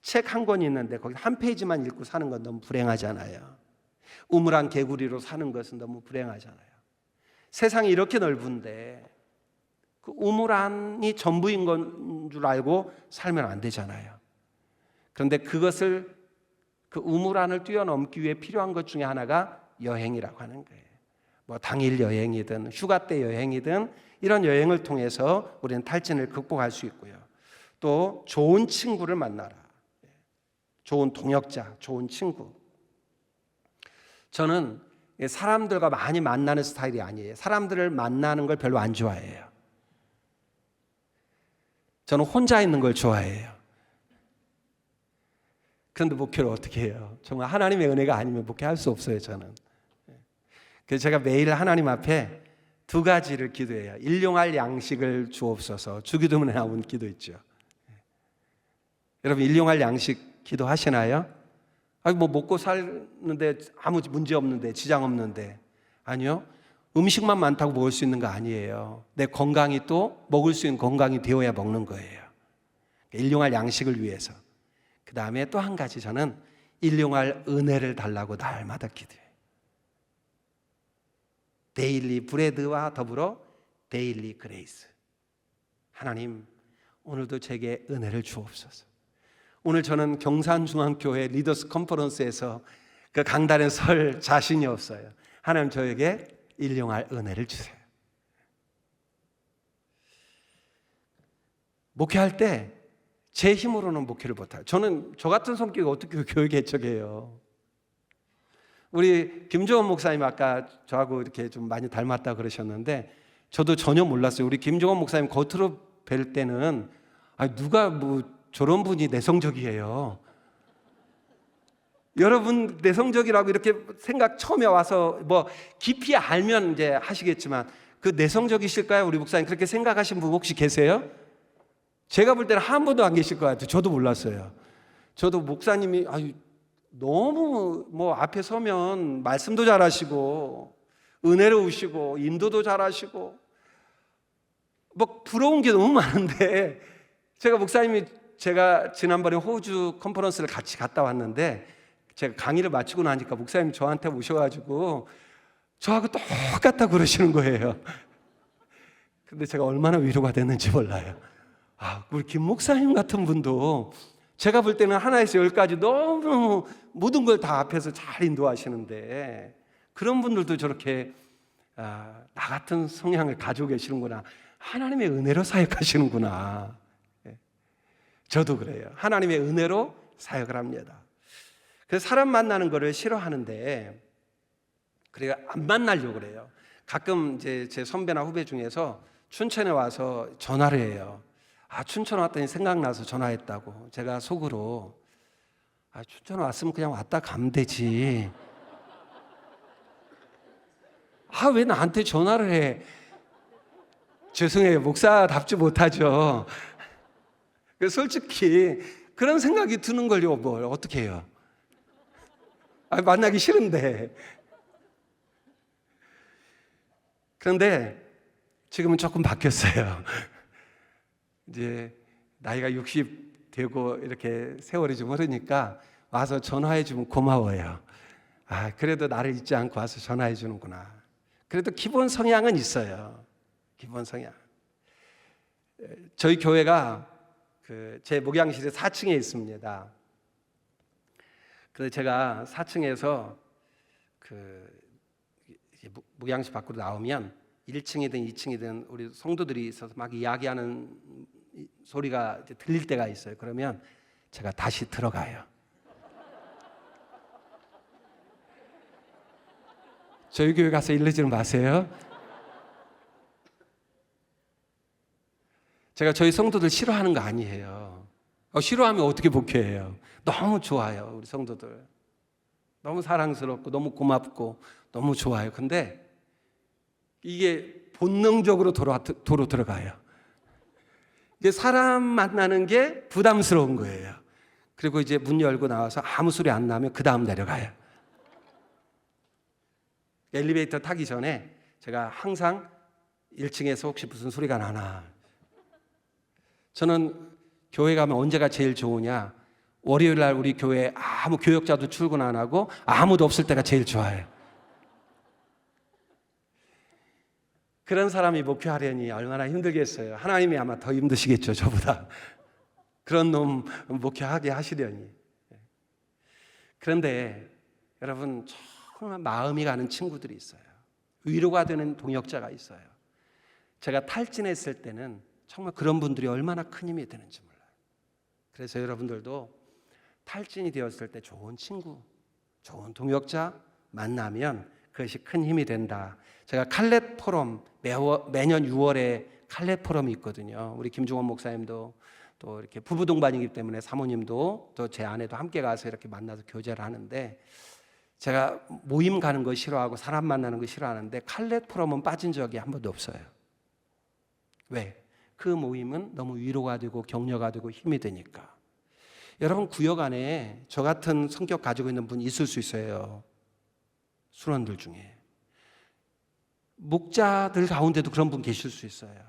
책 한 권이 있는데 거기 한 페이지만 읽고 사는 건 너무 불행하잖아요. 우물안 개구리로 사는 것은 너무 불행하잖아요. 세상이 이렇게 넓은데 그 우물안이 전부인 건 줄 알고 살면 안 되잖아요. 그런데 그것을, 그 우물안을 뛰어넘기 위해 필요한 것 중에 하나가 여행이라고 하는 거예요. 뭐 당일 여행이든 휴가 때 여행이든 이런 여행을 통해서 우리는 탈진을 극복할 수 있고요. 또 좋은 친구를 만나라. 좋은 동역자, 좋은 친구. 저는 사람들과 많이 만나는 스타일이 아니에요. 사람들을 만나는 걸 별로 안 좋아해요. 저는 혼자 있는 걸 좋아해요. 그런데 목회를 어떻게 해요? 정말 하나님의 은혜가 아니면 목회할 수 없어요, 저는. 그래서 제가 매일 하나님 앞에 두 가지를 기도해요. 일용할 양식을 주옵소서. 주기도문에 나온 기도 있죠. 여러분 일용할 양식 기도하시나요? 뭐 먹고 사는데 아무 문제 없는데, 지장 없는데. 아니요. 음식만 많다고 먹을 수 있는 거 아니에요. 내 건강이 또 먹을 수 있는 건강이 되어야 먹는 거예요. 일용할 양식을 위해서. 그 다음에 또 한 가지, 저는 일용할 은혜를 달라고 날마다 기도해요. 데일리 브레드와 더불어 데일리 그레이스. 하나님, 오늘도 제게 은혜를 주옵소서. 오늘 저는 경산중앙교회 리더스 컨퍼런스에서 그 강단에 설 자신이 없어요. 하나님, 저에게 일용할 은혜를 주세요. 목회할 때 제 힘으로는 목회를 못해요. 저 같은 성격이 어떻게 교회 개척해요? 우리 김종원 목사님 아까 저하고 이렇게 좀 많이 닮았다 그러셨는데 저도 전혀 몰랐어요. 우리 김종원 목사님 겉으로 뵐 때는 누가 뭐 저런 분이 내성적이에요. 여러분 내성적이라고 이렇게 생각 처음에 와서 뭐 깊이 알면 이제 하시겠지만 그 내성적이실까요? 우리 목사님 그렇게 생각하신 분 혹시 계세요? 제가 볼 때는 한 분도 안 계실 것 같아요. 저도 몰랐어요. 저도 목사님이 너무 뭐 앞에 서면 말씀도 잘하시고 은혜로우시고 인도도 잘하시고 뭐 부러운 게 너무 많은데 제가 지난번에 호주 컨퍼런스를 같이 갔다 왔는데 제가 강의를 마치고 나니까 목사님 저한테 오셔가지고 저하고 똑같다 그러시는 거예요. 근데 제가 얼마나 위로가 됐는지 몰라요. 우리 김 목사님 같은 분도 제가 볼 때는 하나에서 열까지 너무 모든 걸 다 앞에서 잘 인도하시는데 그런 분들도 저렇게 나 같은 성향을 가지고 계시는구나. 하나님의 은혜로 사역하시는구나. 저도 그래요. 하나님의 은혜로 사역을 합니다. 그래서 사람 만나는 거를 싫어하는데 그래요. 안 만나려고 그래요. 가끔 이제 제 선배나 후배 중에서 춘천에 와서 전화를 해요. 춘천 왔더니 생각나서 전화했다고. 제가 속으로 춘천 왔으면 그냥 왔다 가면 되지. 왜 나한테 전화를 해? 죄송해요. 목사답지 못하죠. 솔직히 그런 생각이 드는 걸요. 뭘 어떻게 해요? 만나기 싫은데. 그런데 지금은 조금 바뀌었어요. 이제 나이가 60 되고 이렇게 세월이 좀 흐르니까 와서 전화해 주면 고마워요. 그래도 나를 잊지 않고 와서 전화해 주는구나. 그래도 기본 성향은 있어요. 기본 성향. 저희 교회가 제 목양실이 4층에 있습니다. 그래서 제가 4층에서 목양실 밖으로 나오면 1층이든 2층이든 우리 성도들이 있어서 막 이야기하는 소리가 들릴 때가 있어요. 그러면 제가 다시 들어가요. 저희 교회 가서 이러지는 마세요. 제가 저희 성도들 싫어하는 거 아니에요. 싫어하면 어떻게 목회해요? 너무 좋아요. 우리 성도들 너무 사랑스럽고 너무 고맙고 너무 좋아요. 근데 이게 본능적으로 도로 들어가요. 이게 사람 만나는 게 부담스러운 거예요. 그리고 이제 문 열고 나와서 아무 소리 안 나면 그 다음 내려가요. 엘리베이터 타기 전에 제가 항상 1층에서 혹시 무슨 소리가 나나. 저는 교회 가면 언제가 제일 좋으냐? 월요일 날 우리 교회에 아무 교역자도 출근 안 하고 아무도 없을 때가 제일 좋아요. 그런 사람이 목회하려니 얼마나 힘들겠어요. 하나님이 아마 더 힘드시겠죠, 저보다. 그런 놈 목회하게 하시려니. 그런데 여러분 정말 마음이 가는 친구들이 있어요. 위로가 되는 동역자가 있어요. 제가 탈진했을 때는 정말 그런 분들이 얼마나 큰 힘이 되는지 몰라요. 그래서 여러분들도 탈진이 되었을 때 좋은 친구, 좋은 동역자 만나면 그것이 큰 힘이 된다. 제가 칼렛 포럼 매년 6월에 칼렛 포럼이 있거든요. 우리 김종원 목사님도 또 이렇게 부부 동반이기 때문에 사모님도 또 제 아내도 함께 가서 이렇게 만나서 교제를 하는데 제가 모임 가는 거 싫어하고 사람 만나는 거 싫어하는데 칼렛 포럼은 빠진 적이 한 번도 없어요. 왜? 그 모임은 너무 위로가 되고 격려가 되고 힘이 되니까. 여러분 구역 안에 저 같은 성격 가지고 있는 분 있을 수 있어요. 순원들 중에. 목자들 가운데도 그런 분 계실 수 있어요.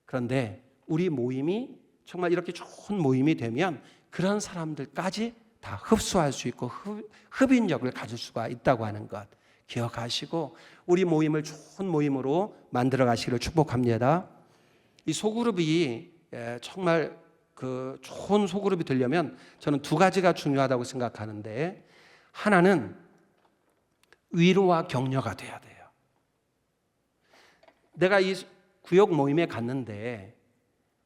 그런데 우리 모임이 정말 이렇게 좋은 모임이 되면 그런 사람들까지 다 흡수할 수 있고 흡인력을 가질 수가 있다고 하는 것 기억하시고 우리 모임을 좋은 모임으로 만들어 가시기를 축복합니다. 이 소그룹이 정말 그 좋은 소그룹이 되려면 저는 두 가지가 중요하다고 생각하는데 하나는 위로와 격려가 돼야 돼요. 내가 이 구역 모임에 갔는데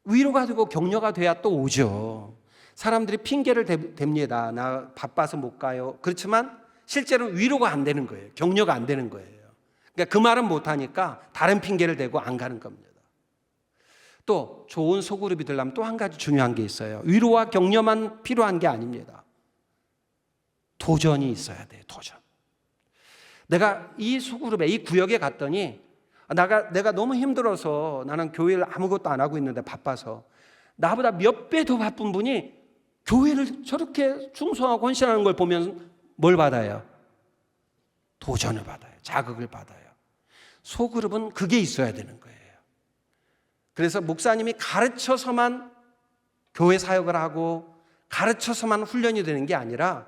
위로가 되고 격려가 돼야 또 오죠. 사람들이 핑계를 댑니다. 나 바빠서 못 가요. 그렇지만 실제로는 위로가 안 되는 거예요. 격려가 안 되는 거예요. 그러니까 그 말은 못하니까 다른 핑계를 대고 안 가는 겁니다. 또 좋은 소그룹이 되려면 또 한 가지 중요한 게 있어요. 위로와 격려만 필요한 게 아닙니다. 도전이 있어야 돼요. 도전. 내가 이 소그룹에, 이 구역에 갔더니 내가 너무 힘들어서 나는 교회를 아무것도 안 하고 있는데 바빠서 나보다 몇 배 더 바쁜 분이 교회를 저렇게 충성하고 헌신하는 걸 보면 뭘 받아요? 도전을 받아요. 자극을 받아요. 소그룹은 그게 있어야 되는 거예요. 그래서 목사님이 가르쳐서만 교회 사역을 하고 가르쳐서만 훈련이 되는 게 아니라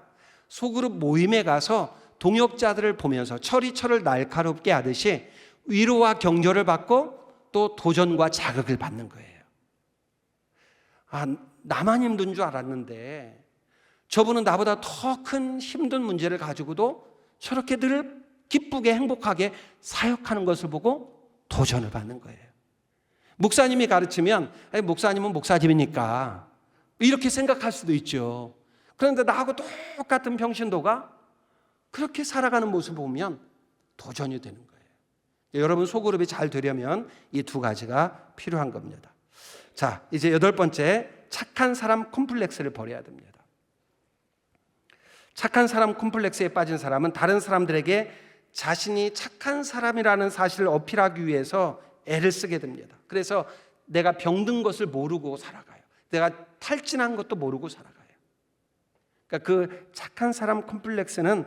소그룹 모임에 가서 동역자들을 보면서 철이 철을 날카롭게 하듯이 위로와 격려를 받고 또 도전과 자극을 받는 거예요. 나만 힘든 줄 알았는데 저분은 나보다 더 큰 힘든 문제를 가지고도 저렇게 늘 기쁘게 행복하게 사역하는 것을 보고 도전을 받는 거예요. 목사님이 가르치면 목사님은 목사님이니까 이렇게 생각할 수도 있죠. 그런데 나하고 똑같은 평신도가 그렇게 살아가는 모습을 보면 도전이 되는 거예요. 여러분 소그룹이 잘 되려면 이 두 가지가 필요한 겁니다. 자, 이제 8번째, 착한 사람 콤플렉스를 버려야 됩니다. 착한 사람 콤플렉스에 빠진 사람은 다른 사람들에게 자신이 착한 사람이라는 사실을 어필하기 위해서 애를 쓰게 됩니다. 그래서 내가 병든 것을 모르고 살아가요. 내가 탈진한 것도 모르고 살아가요. 그러니까 그 착한 사람 콤플렉스는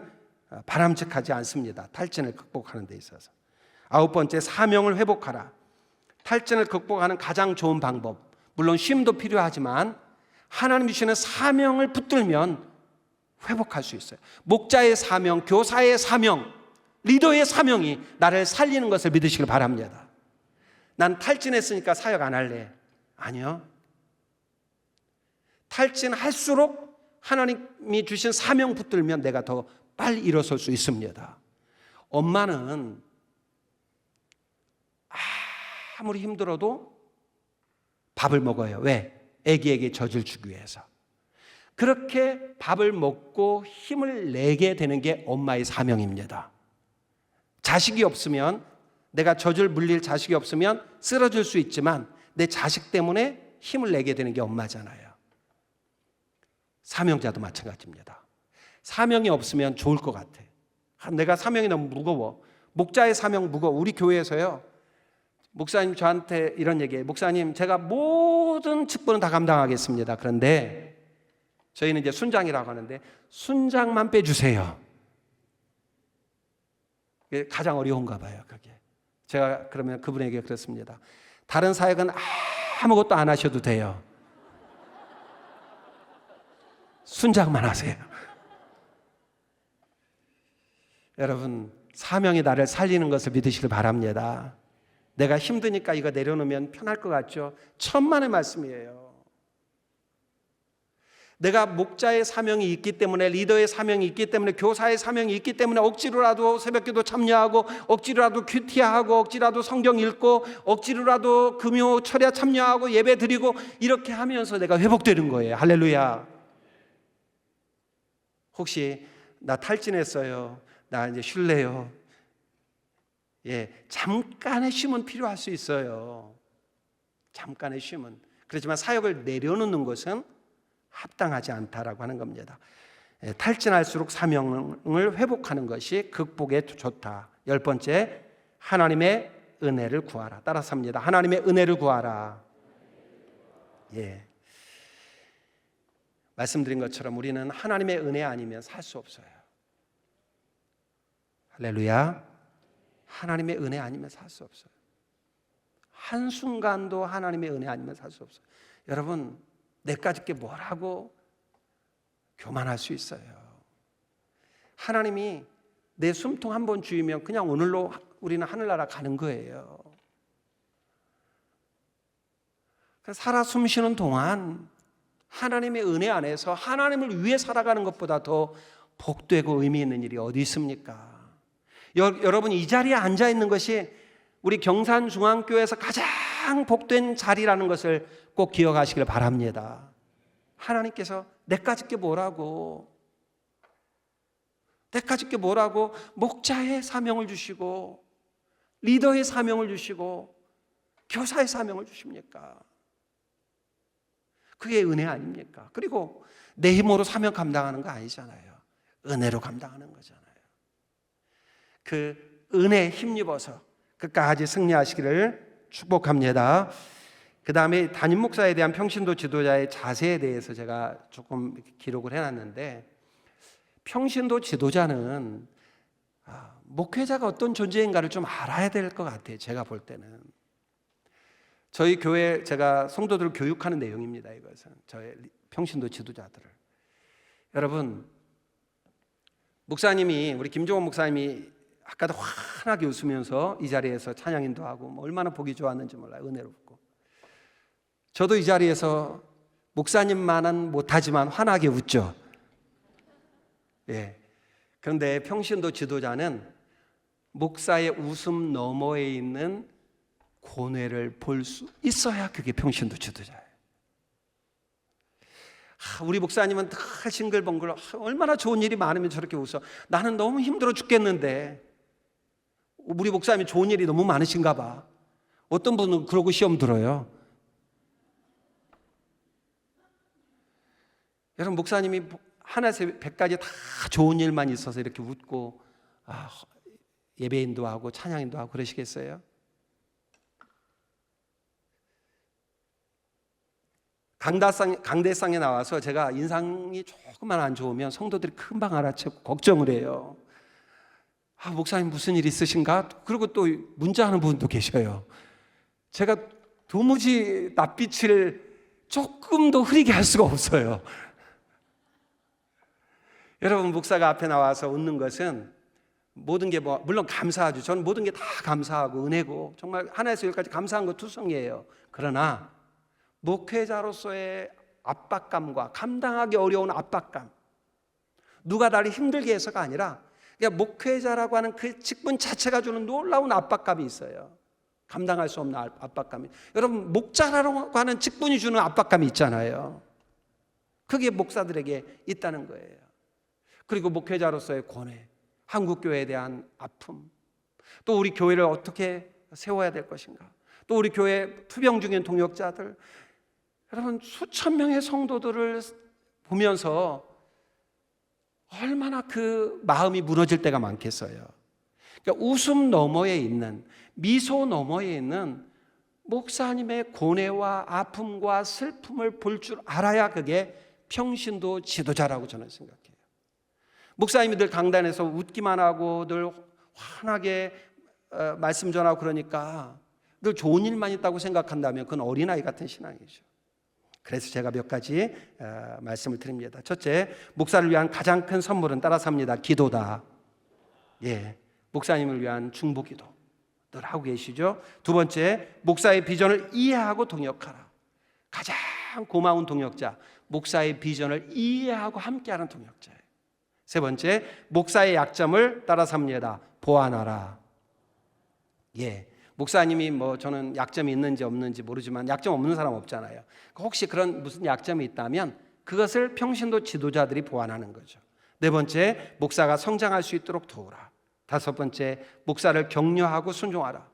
바람직하지 않습니다. 탈진을 극복하는 데 있어서. 9번째, 사명을 회복하라. 탈진을 극복하는 가장 좋은 방법, 물론 쉼도 필요하지만 하나님 주시는 사명을 붙들면 회복할 수 있어요. 목자의 사명, 교사의 사명, 리더의 사명이 나를 살리는 것을 믿으시길 바랍니다. 난 탈진했으니까 사역 안 할래. 아니요. 탈진할수록 하나님이 주신 사명 붙들면 내가 더 빨리 일어설 수 있습니다. 엄마는 아무리 힘들어도 밥을 먹어요. 왜? 아기에게 젖을 주기 위해서. 그렇게 밥을 먹고 힘을 내게 되는 게 엄마의 사명입니다. 자식이 없으면, 내가 젖을 물릴 자식이 없으면 쓰러질 수 있지만 내 자식 때문에 힘을 내게 되는 게 엄마잖아요. 사명자도 마찬가지입니다. 사명이 없으면 좋을 것 같아. 내가 사명이 너무 무거워. 목자의 사명 무거워. 우리 교회에서요, 목사님 저한테 이런 얘기해요. 목사님, 제가 모든 직분은 다 감당하겠습니다. 그런데 저희는 이제 순장이라고 하는데 순장만 빼주세요. 가장 어려운가 봐요. 그게. 제가 그러면 그분에게 그렇습니다. 다른 사역은 아무것도 안 하셔도 돼요. 순장만 하세요. 여러분, 사명이 나를 살리는 것을 믿으시길 바랍니다. 내가 힘드니까 이거 내려놓으면 편할 것 같죠? 천만의 말씀이에요. 내가 목자의 사명이 있기 때문에, 리더의 사명이 있기 때문에, 교사의 사명이 있기 때문에 억지로라도 새벽기도 참여하고, 억지로라도 큐티하고, 억지로라도 성경 읽고, 억지로라도 금요 철야 참여하고 예배 드리고, 이렇게 하면서 내가 회복되는 거예요. 할렐루야. 혹시 나 탈진했어요, 나 이제 쉴래요. 잠깐의 쉼은 필요할 수 있어요. 잠깐의 쉼은. 그렇지만 사역을 내려놓는 것은 합당하지 않다라고 하는 겁니다. 탈진할수록 사명을 회복하는 것이 극복에 좋다. 10번째, 하나님의 은혜를 구하라. 따라서 합니다. 하나님의 은혜를 구하라. 말씀드린 것처럼 우리는 하나님의 은혜 아니면 살 수 없어요. 할렐루야. 하나님의 은혜 아니면 살 수 없어요. 한순간도 하나님의 은혜 아니면 살 수 없어요. 여러분, 내까짓 게 뭐라고 교만할 수 있어요. 하나님이 내 숨통 한 번 쥐면 그냥 오늘로 우리는 하늘나라 가는 거예요. 살아 숨쉬는 동안 하나님의 은혜 안에서 하나님을 위해 살아가는 것보다 더 복되고 의미 있는 일이 어디 있습니까? 여러분, 이 자리에 앉아 있는 것이 우리 경산중앙교회에서 가장 가장 복된 자리라는 것을 꼭 기억하시길 바랍니다. 하나님께서 내까짓 게 뭐라고, 내까짓 게 뭐라고 목자의 사명을 주시고 리더의 사명을 주시고 교사의 사명을 주십니까? 그게 은혜 아닙니까? 그리고 내 힘으로 사명 감당하는 거 아니잖아요. 은혜로 감당하는 거잖아요. 그 은혜에 힘입어서 끝까지 승리하시기를 축복합니다. 그 다음에 담임 목사에 대한 평신도 지도자의 자세에 대해서 제가 조금 기록을 해놨는데, 평신도 지도자는 목회자가 어떤 존재인가를 좀 알아야 될 것 같아요. 제가 볼 때는 저희 교회 제가 성도들을 교육하는 내용입니다. 이것은 저희 평신도 지도자들을. 여러분, 목사님이, 우리 김종원 목사님이 아까도 환하게 웃으면서 이 자리에서 찬양 인도하고 뭐 얼마나 보기 좋았는지 몰라요. 은혜롭고. 저도 이 자리에서 목사님만은 못하지만 환하게 웃죠. 예. 그런데 평신도 지도자는 목사의 웃음 너머에 있는 고뇌를 볼 수 있어야 그게 평신도 지도자예요. 우리 목사님은 다 싱글벙글, 얼마나 좋은 일이 많으면 저렇게 웃어. 나는 너무 힘들어 죽겠는데. 우리 목사님이 좋은 일이 너무 많으신가 봐. 어떤 분은 그러고 시험 들어요. 여러분, 목사님이 하나에서 100까지 다 좋은 일만 있어서 이렇게 웃고 예배인도 하고 찬양인도 하고 그러시겠어요? 강대상에 나와서 제가 인상이 조금만 안 좋으면 성도들이 금방 알아채고 걱정을 해요. 목사님 무슨 일 있으신가? 그리고 또 문자하는 분도 계셔요. 제가 도무지 낯빛을 조금 더 흐리게 할 수가 없어요. 여러분, 목사가 앞에 나와서 웃는 것은 모든 게 물론 감사하죠. 저는 모든 게 다 감사하고 은혜고 정말 하나에서 열까지 감사한 거 투성이에요. 그러나 목회자로서의 압박감과 감당하기 어려운 압박감, 누가 나를 힘들게 해서가 아니라 그냥 목회자라고 하는 그 직분 자체가 주는 놀라운 압박감이 있어요. 감당할 수 없는 압박감이. 여러분, 목자라고 하는 직분이 주는 압박감이 있잖아요. 그게 목사들에게 있다는 거예요. 그리고 목회자로서의 고뇌, 한국교회에 대한 아픔, 또 우리 교회를 어떻게 세워야 될 것인가, 또 우리 교회 투병 중인 동역자들, 여러분, 수천 명의 성도들을 보면서 얼마나 그 마음이 무너질 때가 많겠어요. 그러니까 웃음 너머에 있는, 미소 너머에 있는 목사님의 고뇌와 아픔과 슬픔을 볼 줄 알아야 그게 평신도 지도자라고 저는 생각해요. 목사님이 늘 강단에서 웃기만 하고 늘 환하게 말씀 전하고 그러니까 늘 좋은 일만 있다고 생각한다면 그건 어린아이 같은 신앙이죠. 그래서 제가 몇 가지 말씀을 드립니다. 첫째, 목사를 위한 가장 큰 선물은 따라서 합니다. 기도다. 예, 목사님을 위한 중보기도 늘 하고 계시죠. 두 번째, 목사의 비전을 이해하고 동역하라. 가장 고마운 동역자, 목사의 비전을 이해하고 함께하는 동역자예요. 세 번째, 목사의 약점을 따라서 합니다. 보완하라. 예, 목사님이 저는 약점이 있는지 없는지 모르지만 약점 없는 사람 없잖아요. 혹시 그런 무슨 약점이 있다면 그것을 평신도 지도자들이 보완하는 거죠. 네 번째, 목사가 성장할 수 있도록 도우라. 다섯 번째, 목사를 격려하고 순종하라.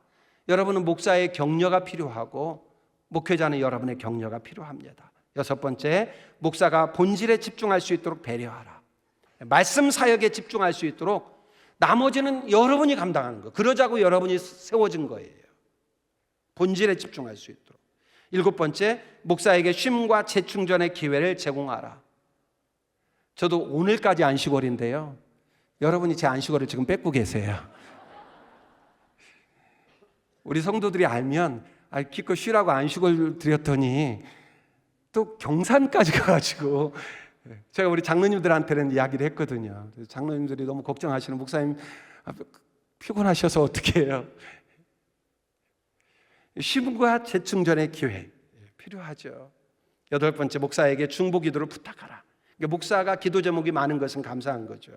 여러분은 목사의 격려가 필요하고 목회자는 여러분의 격려가 필요합니다. 여섯 번째, 목사가 본질에 집중할 수 있도록 배려하라. 말씀 사역에 집중할 수 있도록 나머지는 여러분이 감당하는 거. 그러자고 여러분이 세워진 거예요. 본질에 집중할 수 있도록. 일곱 번째, 목사에게 쉼과 재충전의 기회를 제공하라. 저도 오늘까지 안식월인데요. 여러분이 제 안식월을 지금 뺏고 계세요. 우리 성도들이 알면 기껏 쉬라고 안식월 드렸더니 또 경산까지 가가지고 제가 우리 장로님들한테는 이야기를 했거든요. 장로님들이 너무 걱정하시는, 목사님 피곤하셔서 어떻게 해요? 쉼과 재충전의 기회 필요하죠. 여덟 번째, 목사에게 중보기도를 부탁하라. 그러니까 목사가 기도 제목이 많은 것은 감사한 거죠.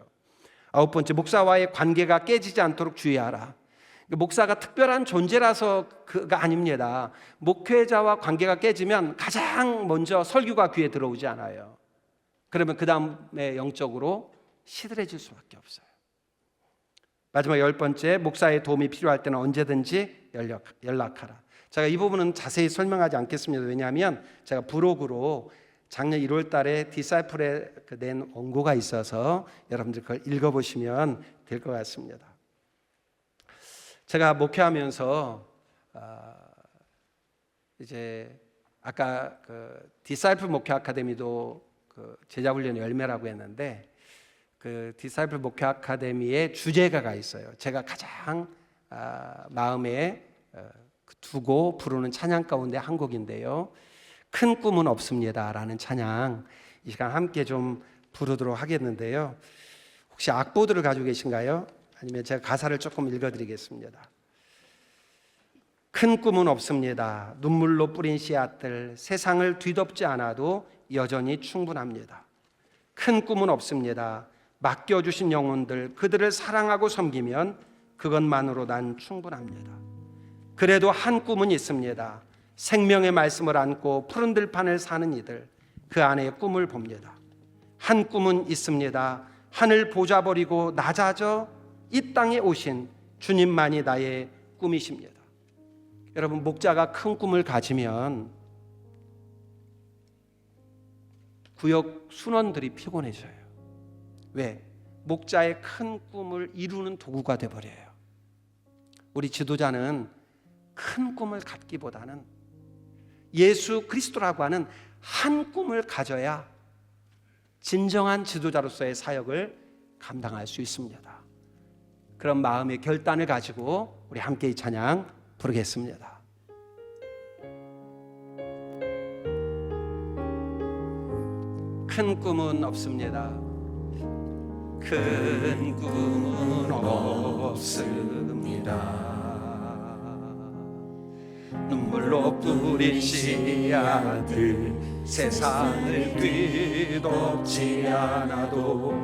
아홉 번째, 목사와의 관계가 깨지지 않도록 주의하라. 목사가 특별한 존재라서 그가 아닙니다. 목회자와 관계가 깨지면 가장 먼저 설교가 귀에 들어오지 않아요. 그러면 그 다음에 영적으로 시들해질 수밖에 없어요. 마지막 10번째, 목사의 도움이 필요할 때는 언제든지 연락하라. 제가 이 부분은 자세히 설명하지 않겠습니다. 왜냐하면 제가 브로그로 작년 1월 달에 디사이플에 낸 원고가 있어서 여러분들 그걸 읽어보시면 될 것 같습니다. 제가 목회하면서 이제 아까 그 디사이플 목회 아카데미도 그 제자 훈련의 열매라고 했는데 그 디사이플 목회 아카데미의 주제가가 있어요. 제가 가장 마음에 두고 부르는 찬양 가운데 한 곡인데요. 큰 꿈은 없습니다라는 찬양 이 시간 함께 좀 부르도록 하겠는데요. 혹시 악보들을 가지고 계신가요? 아니면 제가 가사를 조금 읽어드리겠습니다. 큰 꿈은 없습니다. 눈물로 뿌린 씨앗들 세상을 뒤덮지 않아도 여전히 충분합니다. 큰 꿈은 없습니다. 맡겨주신 영혼들 그들을 사랑하고 섬기면 그것만으로 난 충분합니다. 그래도 한 꿈은 있습니다. 생명의 말씀을 안고 푸른 들판을 사는 이들 그 안에 꿈을 봅니다. 한 꿈은 있습니다. 하늘 보좌 버리고 낮아져 이 땅에 오신 주님만이 나의 꿈이십니다. 여러분, 목자가 큰 꿈을 가지면 구역 순원들이 피곤해져요. 왜? 목자의 큰 꿈을 이루는 도구가 돼버려요. 우리 지도자는 큰 꿈을 갖기보다는 예수 그리스도라고 하는 한 꿈을 가져야 진정한 지도자로서의 사역을 감당할 수 있습니다. 그런 마음의 결단을 가지고 우리 함께 이 찬양 부르겠습니다. 큰 꿈은 없습니다. 큰 꿈은 없습니다. 눈물로 뿌린 씨앗들 세상을 뒤덮지 않아도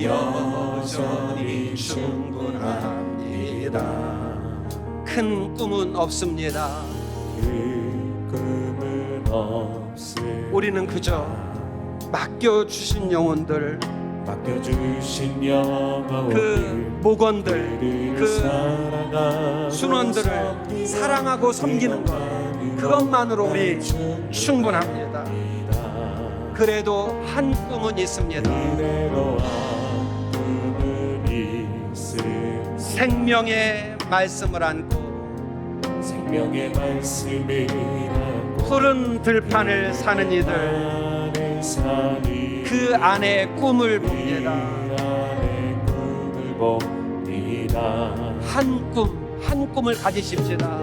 여전히 충분합니다. 큰 꿈은 없습니다. 큰 꿈은 없습니다. 우리는 그저 맡겨주신 영혼들, 맡겨주신 영혼들, 그 목원들, 그 순원들을 사랑하고 섬기는 것, 그것만으로 우리 충분합니다. 그래도 한 꿈은 있습니다. 생명의 말씀을 안고 생명의 말씀을 안고 푸른 들판을 사는 이들 그 안에 꿈을 봅니다. 한 꿈을 가지십시다.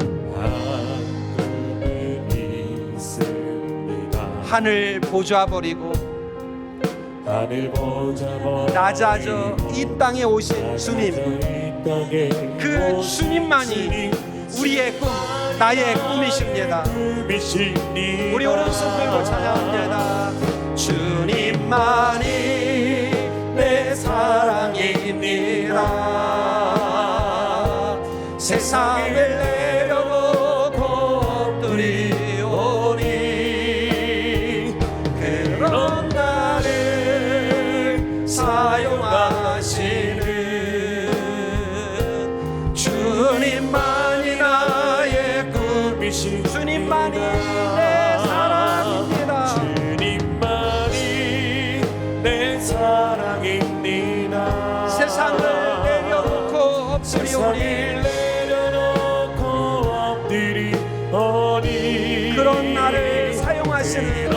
하늘 보좌 버리고 낮아져 이 땅에 오신 주님, 그 주님만이 우리의 꿈, 나의 꿈이십니다. 우리 오른손 들고 찬양합니다. 주님만이 내 사랑입니다. 세상을 내려놓고 엎드리오니 그런 나를 사용하시는 주님만이 나의 꿈이신 주님만이 내 사랑입니다. 주님만이 내 사랑입니다. 세상을 내려놓고 엎드리오니 그런 나를 사용하시는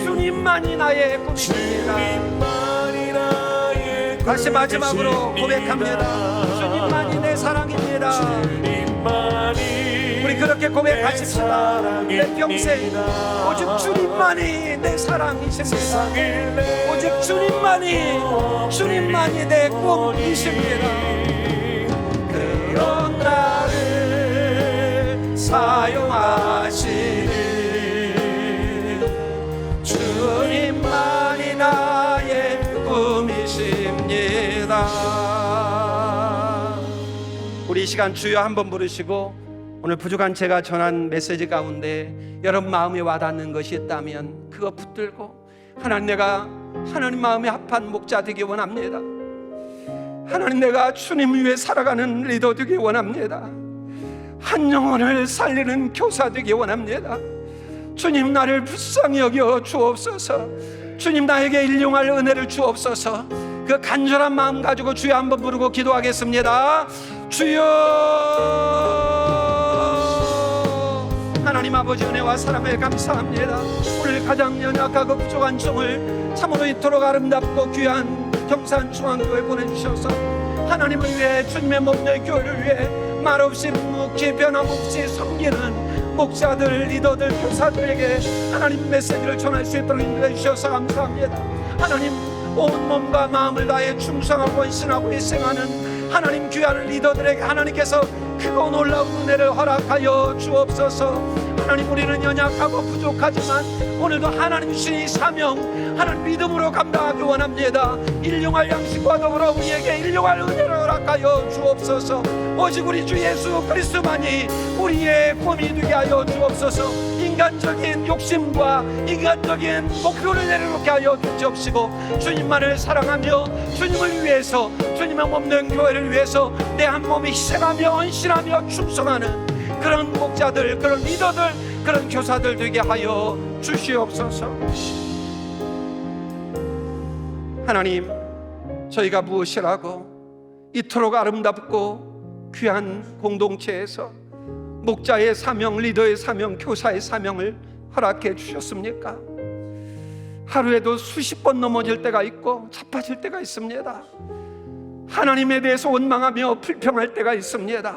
주님만이 나의 꿈이십니다. 다시 마지막으로 고백합니다. 주님만이 내 사랑입니다. 우리 그렇게 고백하십시다. 내 평생 오직 주님만이 내 사랑이십니다. 오직 주님만이 내 꿈이십니다. 그런 나를 사용하시는 주님만이 나의 꿈이십니다. 우리 이 시간 주여 한번 부르시고 오늘 부족한 제가 전한 메시지 가운데 여러분 마음에 와닿는 것이 있다면 그거 붙들고 하나님, 내가 하나님 마음에 합한 목자 되기 원합니다. 하나님, 내가 주님 위해 살아가는 리더 되기 원합니다. 한 영혼을 살리는 교사 되기 원합니다. 주님, 나를 불쌍히 여겨 주옵소서. 주님, 나에게 일용할 은혜를 주옵소서. 그 간절한 마음 가지고 주여 한번 부르고 기도하겠습니다. 주여. 하나님 아버지, 은혜와 사랑에 감사합니다. 오늘 가장 연약하고 부족한 종을 참으로 이토록 아름답고 귀한 경산중앙교회 보내주셔서 하나님을 위해, 주님의 몸의 교회를 위해 말없이 묵묵히 변함없이 섬기는 목사들, 리더들, 교사들에게 하나님 메시지를 전할 수 있도록 인도해 주셔서 감사합니다. 하나님, 온 몸과 마음을 다해 충성하고 헌신하고 희생하는 하나님 귀한 리더들에게 하나님께서 크고 놀라운 은혜를 허락하여 주옵소서. 하나님, 우리는 연약하고 부족하지만 오늘도 하나님 주신 사명 하나님 믿음으로 감당하기 원합니다. 일용할 양식과 더불어 우리에게 일용할 은혜를 허락하여 주옵소서. 오직 우리 주 예수 그리스도만이 우리의 꿈이 되게 하여 주옵소서. 인간적인 욕심과 인간적인 목표를 내려놓게 하여 주옵시고 주님만을 사랑하며 주님을 위해서, 주님의 몸된 교회를 위해서 내 한 몸이 희생하며 헌신하며 충성하는 그런 목자들, 그런 리더들, 그런 교사들 되게 하여 주시옵소서. 하나님, 저희가 무엇이라고 이토록 아름답고 귀한 공동체에서 목자의 사명, 리더의 사명, 교사의 사명을 허락해 주셨습니까? 하루에도 수십 번 넘어질 때가 있고 자빠질 때가 있습니다. 하나님에 대해서 원망하며 불평할 때가 있습니다.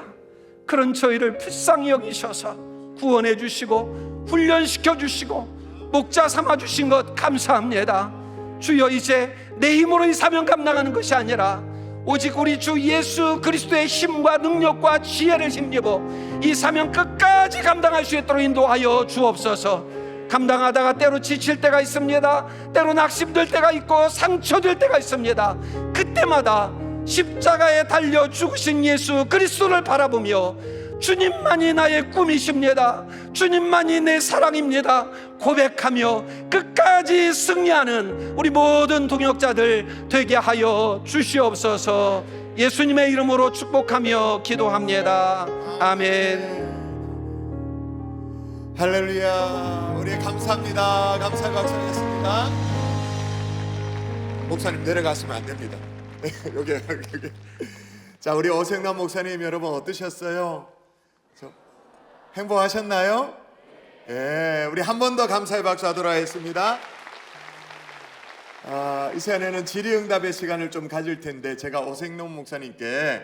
그런 저희를 불쌍히 여기셔서 구원해 주시고 훈련시켜 주시고 목자 삼아 주신 것 감사합니다. 주여, 이제 내 힘으로 이 사명 감당하는 것이 아니라 오직 우리 주 예수 그리스도의 힘과 능력과 지혜를 힘입어 이 사명 끝까지 감당할 수 있도록 인도하여 주옵소서. 감당하다가 때로 지칠 때가 있습니다. 때로 낙심될 때가 있고 상처될 때가 있습니다. 그때마다 십자가에 달려 죽으신 예수 그리스도를 바라보며 주님만이 나의 꿈이십니다, 주님만이 내 사랑입니다 고백하며 끝까지 승리하는 우리 모든 동역자들 되게 하여 주시옵소서. 예수님의 이름으로 축복하며 기도합니다. 아멘. 할렐루야. 우리 감사합니다. 감사 박수하겠습니다. 목사님 내려가시면 안 됩니다. 여기. 자, 우리 어생남 목사님 여러분 어떠셨어요? 행복하셨나요? 예, 우리 한 번 더 감사의 박수 하도록 하겠습니다. 이 시간에는 질의응답의 시간을 좀 가질 텐데 제가 어생남 목사님께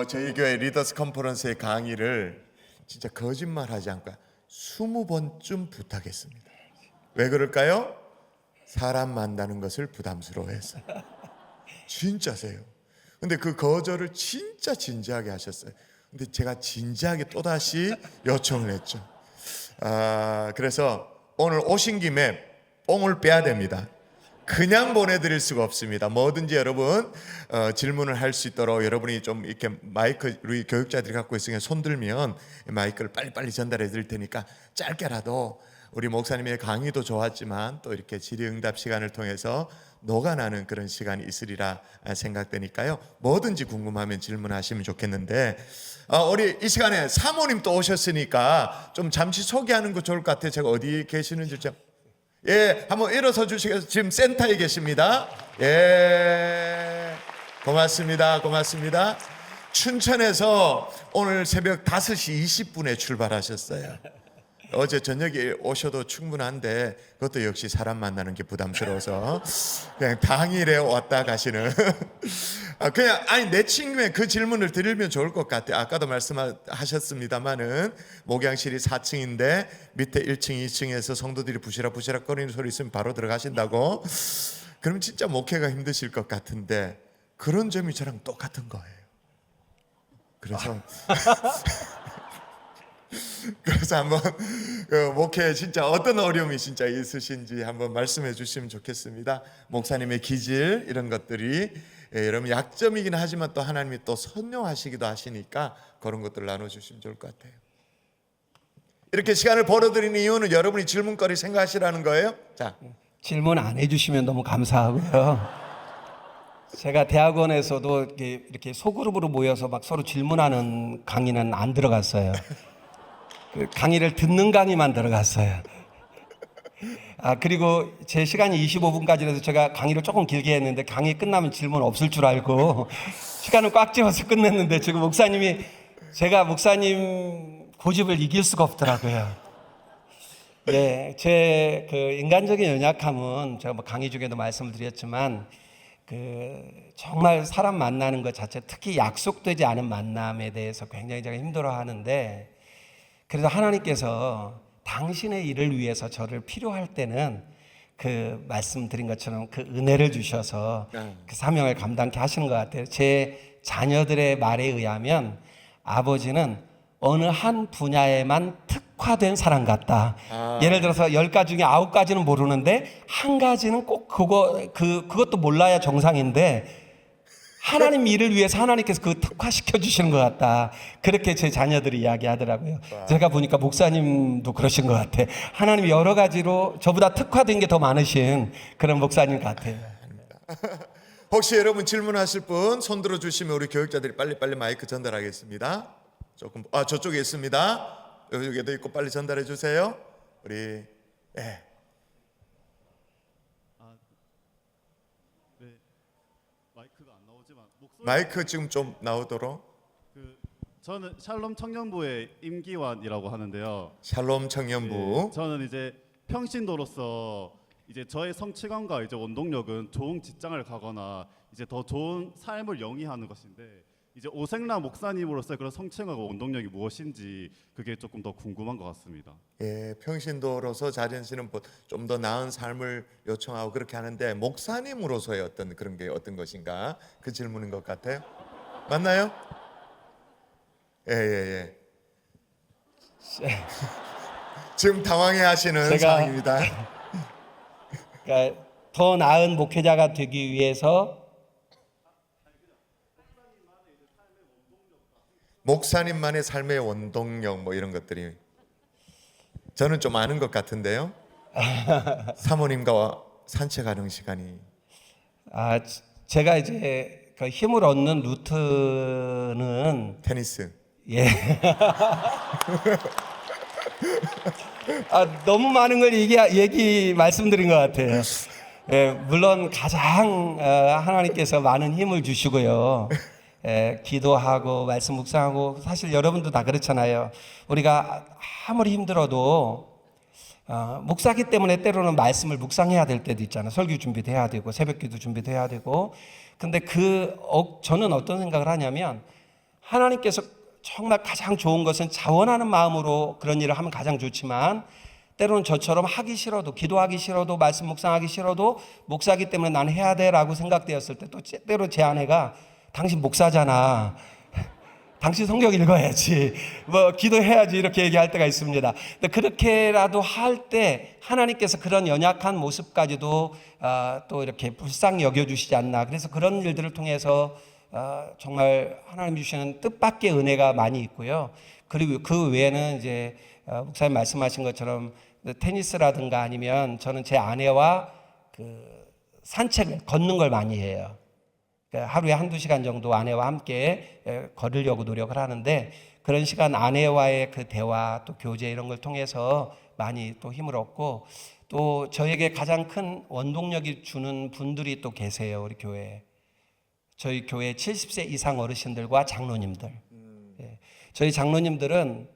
저희 교회 리더스 컨퍼런스의 강의를 진짜 거짓말하지 않고 20번쯤 부탁했습니다. 왜 그럴까요? 사람 만나는 것을 부담스러워해서. 진짜세요. 근데 그 거절을 진짜 진지하게 하셨어요. 근데 제가 진지하게 또다시 요청을 했죠. 그래서 오늘 오신 김에 뽕을 빼야 됩니다. 그냥 보내드릴 수가 없습니다. 뭐든지 여러분 질문을 할 수 있도록 여러분이 좀 이렇게 마이크, 우리 교육자들이 갖고 있으니까 손 들면 마이크를 빨리빨리 전달해 드릴 테니까 짧게라도 우리 목사님의 강의도 좋았지만 또 이렇게 질의응답 시간을 통해서 녹아나는 그런 시간이 있으리라 생각되니까요. 뭐든지 궁금하면 질문하시면 좋겠는데 우리 이 시간에 사모님 또 오셨으니까 좀 잠시 소개하는 거 좋을 것 같아요. 제가 어디 계시는지 좀. 예, 한번 일어서 주시겠어요? 지금 센터에 계십니다. 예, 고맙습니다. 고맙습니다. 춘천에서 오늘 새벽 5시 20분에 출발하셨어요. 어제 저녁에 오셔도 충분한데 그것도 역시 사람 만나는 게 부담스러워서 그냥 당일에 왔다 가시는 그냥 내 친구의 그 질문을 드리면 좋을 것 같아요. 아까도 말씀하셨습니다마는 목양실이 4층인데 밑에 1층 2층에서 성도들이 부시락부시락 거리는 소리 있으면 바로 들어가신다고. 그럼 진짜 목회가 힘드실 것 같은데 그런 점이 저랑 똑같은 거예요. 그래서 한번 목회에 진짜 어떤 어려움이 진짜 있으신지 한번 말씀해 주시면 좋겠습니다. 목사님의 기질 이런 것들이 여러분 약점이긴 하지만 또 하나님이 또 선용하시기도 하시니까 그런 것들을 나눠주시면 좋을 것 같아요. 이렇게 시간을 벌어드리는 이유는 여러분이 질문거리 생각하시라는 거예요. 자, 질문 안 해주시면 너무 감사하고요. 제가 대학원에서도 이렇게 소그룹으로 모여서 막 서로 질문하는 강의는 안 들어갔어요. 그 강의를 듣는 강의만 들어갔어요. 그리고 제 시간이 25분까지라서 제가 강의를 조금 길게 했는데 강의 끝나면 질문 없을 줄 알고 시간을 꽉 채워서 끝냈는데 지금 목사님이 제가 목사님 고집을 이길 수가 없더라고요. 네, 제 그 인간적인 연약함은 제가 뭐 강의 중에도 말씀을 드렸지만 정말 사람 만나는 것 자체, 특히 약속되지 않은 만남에 대해서 굉장히 제가 힘들어하는데, 그래서 하나님께서 당신의 일을 위해서 저를 필요할 때는 그 말씀드린 것처럼 그 은혜를 주셔서 그 사명을 감당케 하시는 것 같아요. 제 자녀들의 말에 의하면 아버지는 어느 한 분야에만 특화된 사람 같다. 예를 들어서 10가지 중에 9가지는 모르는데 한 가지는 꼭 그것도 몰라야 정상인데 하나님 일을 위해서 하나님께서 그 특화시켜 주시는 것 같다. 그렇게 제 자녀들이 이야기하더라고요. 제가 보니까 목사님도 그러신 것 같아. 하나님이 여러 가지로 저보다 특화된 게 더 많으신 그런 목사님 같아요. 혹시 여러분 질문하실 분 손 들어 주시면 우리 교육자들이 빨리빨리 마이크 전달하겠습니다. 조금 저쪽에 있습니다. 여기도 있고 빨리 전달해 주세요. 우리 마이크가 안 나오지만 목소리 마이크 지금 좀 나오도록. 저는 샬롬 청년부의 임기환이라고 하는데요. 샬롬 청년부. 예, 저는 이제 평신도로서 이제 저의 성취감과 이제 원동력은 좋은 직장을 가거나 이제 더 좋은 삶을 영위하는 것인데, 이제 오생라 목사님으로서의 그런 성취감과 원동력이 무엇인지 그게 조금 더 궁금한 것 같습니다. 예, 평신도로서 자전시는 좀 더 나은 삶을 요청하고 그렇게 하는데 목사님으로서의 어떤 그런 게 어떤 것인가 그 질문인 것 같아요. 맞나요? 예. 지금 당황해하시는 상황입니다. 그러니까 더 나은 목회자가 되기 위해서 목사님만의 삶의 원동력 뭐 이런 것들이 저는 좀 아는 것 같은데요. 사모님과 산책하는 시간이 제가 이제 그 힘을 얻는 루트는 테니스. 예. 너무 많은 걸 얘기 말씀드린 것 같아요. 예, 물론 가장 하나님께서 많은 힘을 주시고요. 기도하고 말씀 묵상하고 사실 여러분도 다 그렇잖아요. 우리가 아무리 힘들어도 목사기 때문에 때로는 말씀을 묵상해야 될 때도 있잖아요. 설교 준비도 해야 되고 새벽기도 준비도 해야 되고. 근데 저는 어떤 생각을 하냐면 하나님께서 정말 가장 좋은 것은 자원하는 마음으로 그런 일을 하면 가장 좋지만 때로는 저처럼 하기 싫어도 기도하기 싫어도 말씀 묵상하기 싫어도 목사기 때문에 난 해야 돼라고 생각되었을 때 또 때로 제 아내가 당신 목사잖아. 당신 성경 읽어야지. 뭐 기도해야지 이렇게 얘기할 때가 있습니다. 근데 그렇게라도 할 때 하나님께서 그런 연약한 모습까지도 또 이렇게 불쌍히 여겨주시지 않나. 그래서 그런 일들을 통해서 정말 하나님 주시는 뜻밖의 은혜가 많이 있고요. 그리고 그 외에는 이제 목사님 말씀하신 것처럼 테니스라든가 아니면 저는 제 아내와 산책을 걷는 걸 많이 해요. 하루에 1-2시간 정도 아내와 함께 걸으려고 노력을 하는데 그런 시간 아내와의 그 대화 또 교제 이런 걸 통해서 많이 또 힘을 얻고 또 저에게 가장 큰 원동력이 주는 분들이 또 계세요. 우리 교회에. 저희 교회 70세 이상 어르신들과 장로님들. 저희 장로님들은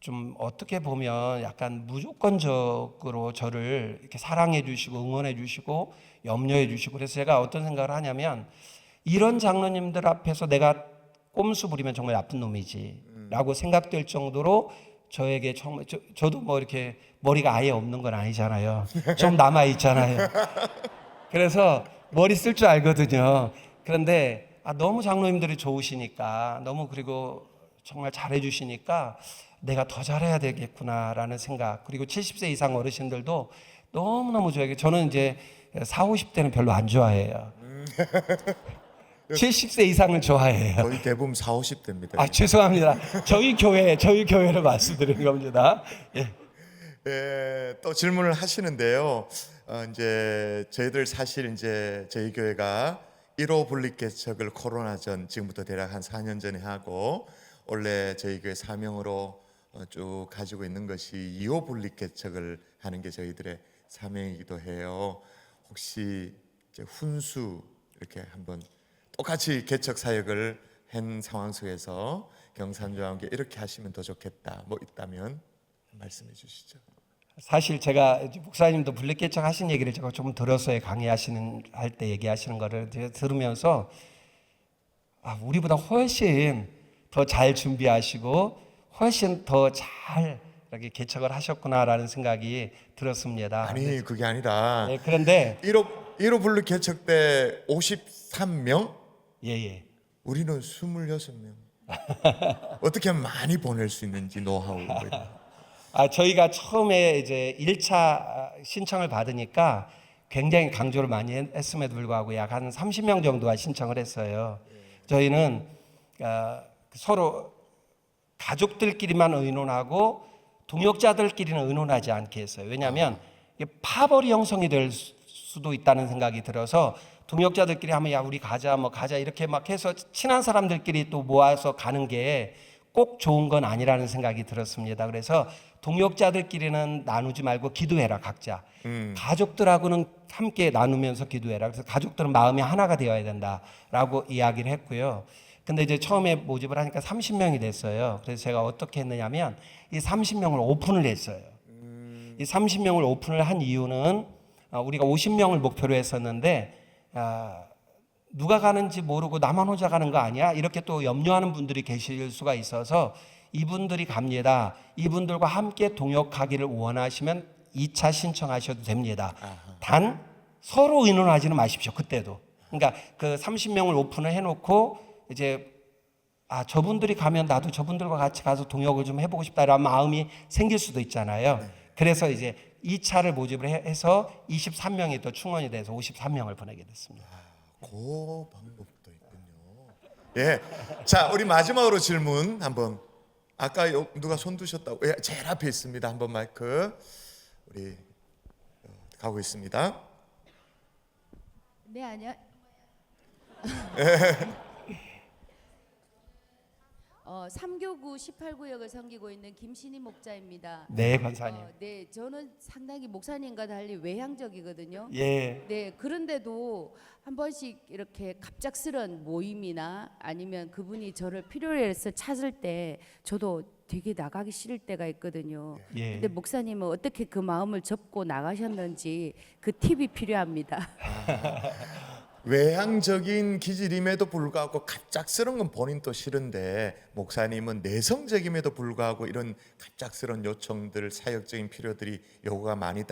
좀 어떻게 보면 약간 무조건적으로 저를 이렇게 사랑해 주시고 응원해 주시고 염려해 주시고 그래서 제가 어떤 생각을 하냐면 이런 장로님들 앞에서 내가 꼼수 부리면 정말 나쁜 놈이지 라고 생각될 정도로 저에게 정말 저도 뭐 이렇게 머리가 아예 없는 건 아니잖아요. 좀 남아 있잖아요. 그래서 머리 쓸 줄 알거든요. 그런데 너무 장로님들이 좋으시니까 너무 그리고 정말 잘해 주시니까 내가 더 잘해야 되겠구나라는 생각. 그리고 70세 이상 어르신들도 너무너무 좋아해요. 저는 이제 40, 50대는 별로 안 좋아해요. 70세 이상을 좋아해요. 거의 대부분 40, 50대입니다. 아, 죄송합니다. 저희 교회를 말씀드리는 겁니다. 예. 예, 또 질문을 하시는데요. 이제 저희들 사실 이제 저희 교회가 1호 분립 개척을 코로나 전 지금부터 대략 한 4년 전에 하고 원래 저희 교회 사명으로 쭉 가지고 있는 것이 2호 분립 개척을 하는 게 저희들의 사명이기도 해요. 혹시 이제 훈수 이렇게 한번 똑같이 개척 사역을 한 상황 속에서 경산주와 함께 이렇게 하시면 더 좋겠다 뭐 있다면 말씀해 주시죠. 사실 제가 이제 목사님도 분립개척 하신 얘기를 제가 조금 들었어요. 강의하시는 할 때 얘기하시는 거를 제가 들으면서 우리보다 훨씬 더 잘 준비하시고 훨씬 더 잘 이렇게 개척을 하셨구나라는 생각이 들었습니다. 아니 그게 아니라 네, 그런데 1호 분립 개척 때 53명? 예. 우리는 26명. 어떻게 하면 많이 보낼 수 있는지 노하우. 저희가 처음에 이제 1차 신청을 받으니까 굉장히 강조를 많이 했음에도 불구하고 약 한 30명 정도가 신청을 했어요. 저희는 서로 가족들끼리만 의논하고 동역자들끼리는 의논하지 않게 했어요. 왜냐하면 이게 파벌이 형성이 될 수도 있다는 생각이 들어서 동역자들끼리 하면 야 우리 가자 뭐 가자 이렇게 막 해서 친한 사람들끼리 또 모아서 가는 게 꼭 좋은 건 아니라는 생각이 들었습니다. 그래서 동역자들끼리는 나누지 말고 기도해라 각자. 가족들하고는 함께 나누면서 기도해라. 그래서 가족들은 마음이 하나가 되어야 된다라고 이야기를 했고요. 근데 이제 처음에 모집을 하니까 30명이 됐어요. 그래서 제가 어떻게 했느냐면 이 30명을 오픈을 했어요. 이 30명을 오픈을 한 이유는 우리가 50명을 목표로 했었는데 누가 가는지 모르고 나만 혼자 가는 거 아니야? 이렇게 또 염려하는 분들이 계실 수가 있어서 이분들이 갑니다. 이분들과 함께 동역하기를 원하시면 2차 신청하셔도 됩니다. 단 서로 의논하지는 마십시오. 그때도. 그러니까 그 30명을 오픈을 해놓고 이제 저분들이 가면 나도 저분들과 같이 가서 동역을 좀 해보고 싶다라는 마음이 생길 수도 있잖아요. 그래서 이제 2차를 모집을 해서 23명이 또 충원이 돼서 53명을 보내게 됐습니다. 그 방법도 있군요. 예, 자 우리 마지막으로 질문 한번. 아까 누가 손 드셨다고? 예, 제일 앞에 있습니다. 한번 마이크 우리 가고 있습니다. 네, 아니요. 3교구 18구역을 섬기고 있는 김신희 목자입니다. 네, 권사님. 네, 저는 상당히 목사님과 달리 외향적이거든요. 예. 네, 그런데도 한 번씩 이렇게 갑작스런 모임이나 아니면 그분이 저를 필요로 해서 찾을 때 저도 되게 나가기 싫을 때가 있거든요. 예. 근데 목사님은 어떻게 그 마음을 접고 나가셨는지 그 팁이 필요합니다. 외향적인 기질임에도 불구하고 갑작스러운 건 본인도 싫은데 목사님은 내성적임에도 불구하고 이런 갑작스러운 요청들, 사역적인 필요들이 요구가 많이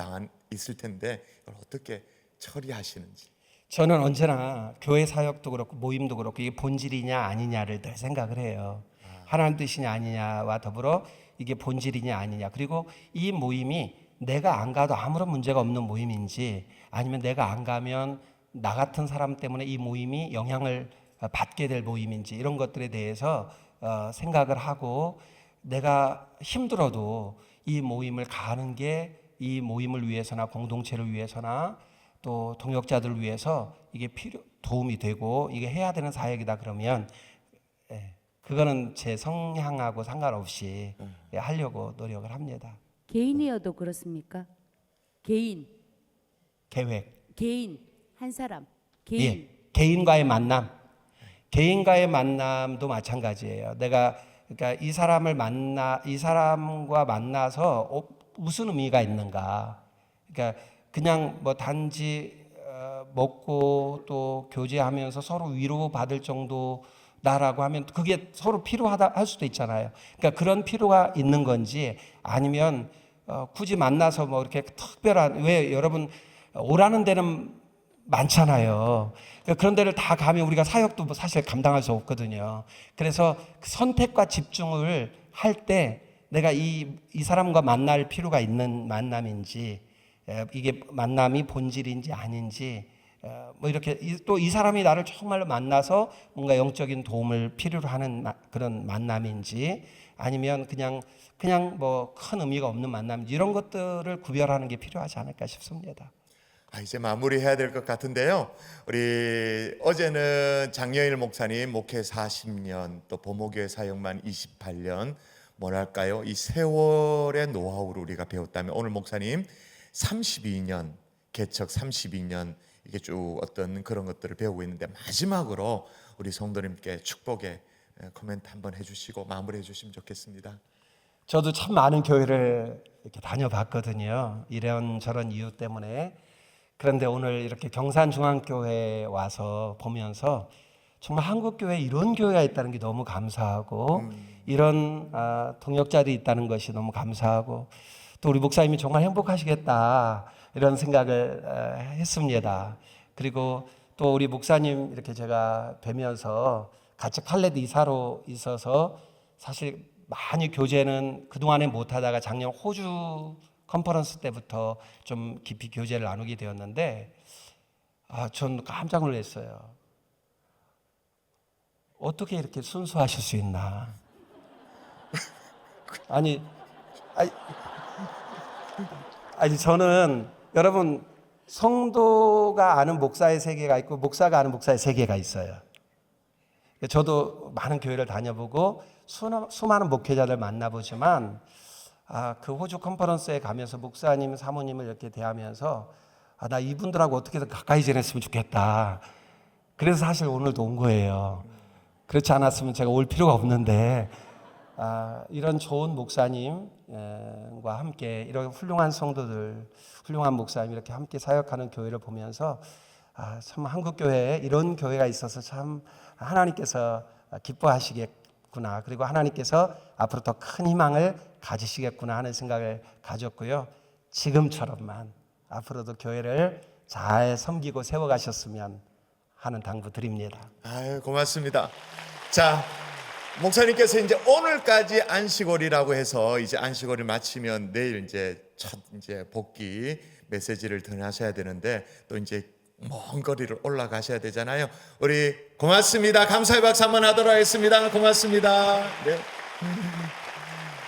있을 텐데 이걸 어떻게 처리하시는지. 저는 언제나 교회 사역도 그렇고 모임도 그렇고 이게 본질이냐 아니냐를 늘 생각을 해요. 하나님 뜻이냐 아니냐와 더불어 이게 본질이냐 아니냐. 그리고 이 모임이 내가 안 가도 아무런 문제가 없는 모임인지 아니면 내가 안 가면 나 같은 사람 때문에 이 모임이 영향을 받게 될 모임인지 이런 것들에 대해서 생각을 하고 내가 힘들어도 이 모임을 가는 게 이 모임을 위해서나 공동체를 위해서나 또 동역자들을 위해서 이게 도움이 되고 이게 해야 되는 사역이다 그러면 그거는 제 성향하고 상관없이 하려고 노력을 합니다. 개인이어도 그렇습니까? 개인 계획. 한 사람 개인. 예, 개인과의 만남. 개인과의 만남도 마찬가지예요. 내가 그러니까 이 사람과 만나서 무슨 의미가 있는가? 그러니까 그냥 뭐 단지 먹고 또 교제하면서 서로 위로받을 정도다라고 하면 그게 서로 필요하다 할 수도 있잖아요. 그러니까 그런 필요가 있는 건지 아니면 굳이 만나서 뭐 이렇게 특별한 왜 여러분 오라는 데는 많잖아요. 그런 데를 다 가면 우리가 사역도 사실 감당할 수 없거든요. 그래서 그 선택과 집중을 할 때 내가 이 사람과 만날 필요가 있는 만남인지 이게 만남이 본질인지 아닌지 뭐 이렇게 또 이 사람이 나를 정말로 만나서 뭔가 영적인 도움을 필요로 하는 그런 만남인지 아니면 그냥 뭐 큰 의미가 없는 만남인지 이런 것들을 구별하는 게 필요하지 않을까 싶습니다. 이제 마무리해야 될 것 같은데요. 우리 어제는 장여일 목사님 목회 40년 또 보모교회 사역만 28년 뭐랄까요? 이 세월의 노하우를 우리가 배웠다면 오늘 목사님 32년 개척 32년 이게 쭉 어떤 그런 것들을 배우고 있는데 마지막으로 우리 성도님께 축복의 코멘트 한번 해주시고 마무리해 주시면 좋겠습니다. 저도 참 많은 교회를 이렇게 다녀봤거든요. 이런저런 이유 때문에. 그런데 오늘 이렇게 경산중앙교회에 와서 보면서 정말 한국교회에 이런 교회가 있다는 게 너무 감사하고 이런 동역자들이 있다는 것이 너무 감사하고 또 우리 목사님이 정말 행복하시겠다 이런 생각을 했습니다. 그리고 또 우리 목사님 이렇게 제가 뵈면서 같이 칼레드 이사로 있어서 사실 많이 교제는 그동안에 못하다가 작년 호주 컨퍼런스 때부터 좀 깊이 교제를 나누게 되었는데 전 깜짝 놀랐어요. 어떻게 이렇게 순수하실 수 있나? 아니 저는 여러분 성도가 아는 목사의 세계가 있고 목사가 아는 목사의 세계가 있어요. 저도 많은 교회를 다녀보고 수많은 목회자들 만나보지만 그 호주 컨퍼런스에 가면서 목사님, 사모님을 이렇게 대하면서 나 이분들하고 어떻게든 가까이 지냈으면 좋겠다. 그래서 사실 오늘도 온 거예요. 그렇지 않았으면 제가 올 필요가 없는데 이런 좋은 목사님과 함께 이런 훌륭한 성도들, 훌륭한 목사님 이렇게 함께 사역하는 교회를 보면서 참 한국 교회에 이런 교회가 있어서 참 하나님께서 기뻐하시겠구나. 그리고 하나님께서 앞으로 더 큰 희망을 가지시겠구나 하는 생각을 가졌고요. 지금처럼만 앞으로도 교회를 잘 섬기고 세워가셨으면 하는 당부 드립니다. 고맙습니다. 자, 목사님께서 이제 오늘까지 안식월이라고 해서 이제 안식월을 마치면 내일 이제 첫 이제 복귀 메시지를 전하셔야 되는데 또 이제 먼 거리를 올라가셔야 되잖아요. 우리 고맙습니다. 감사의 박수 한번 하도록 하겠습니다. 고맙습니다. 네.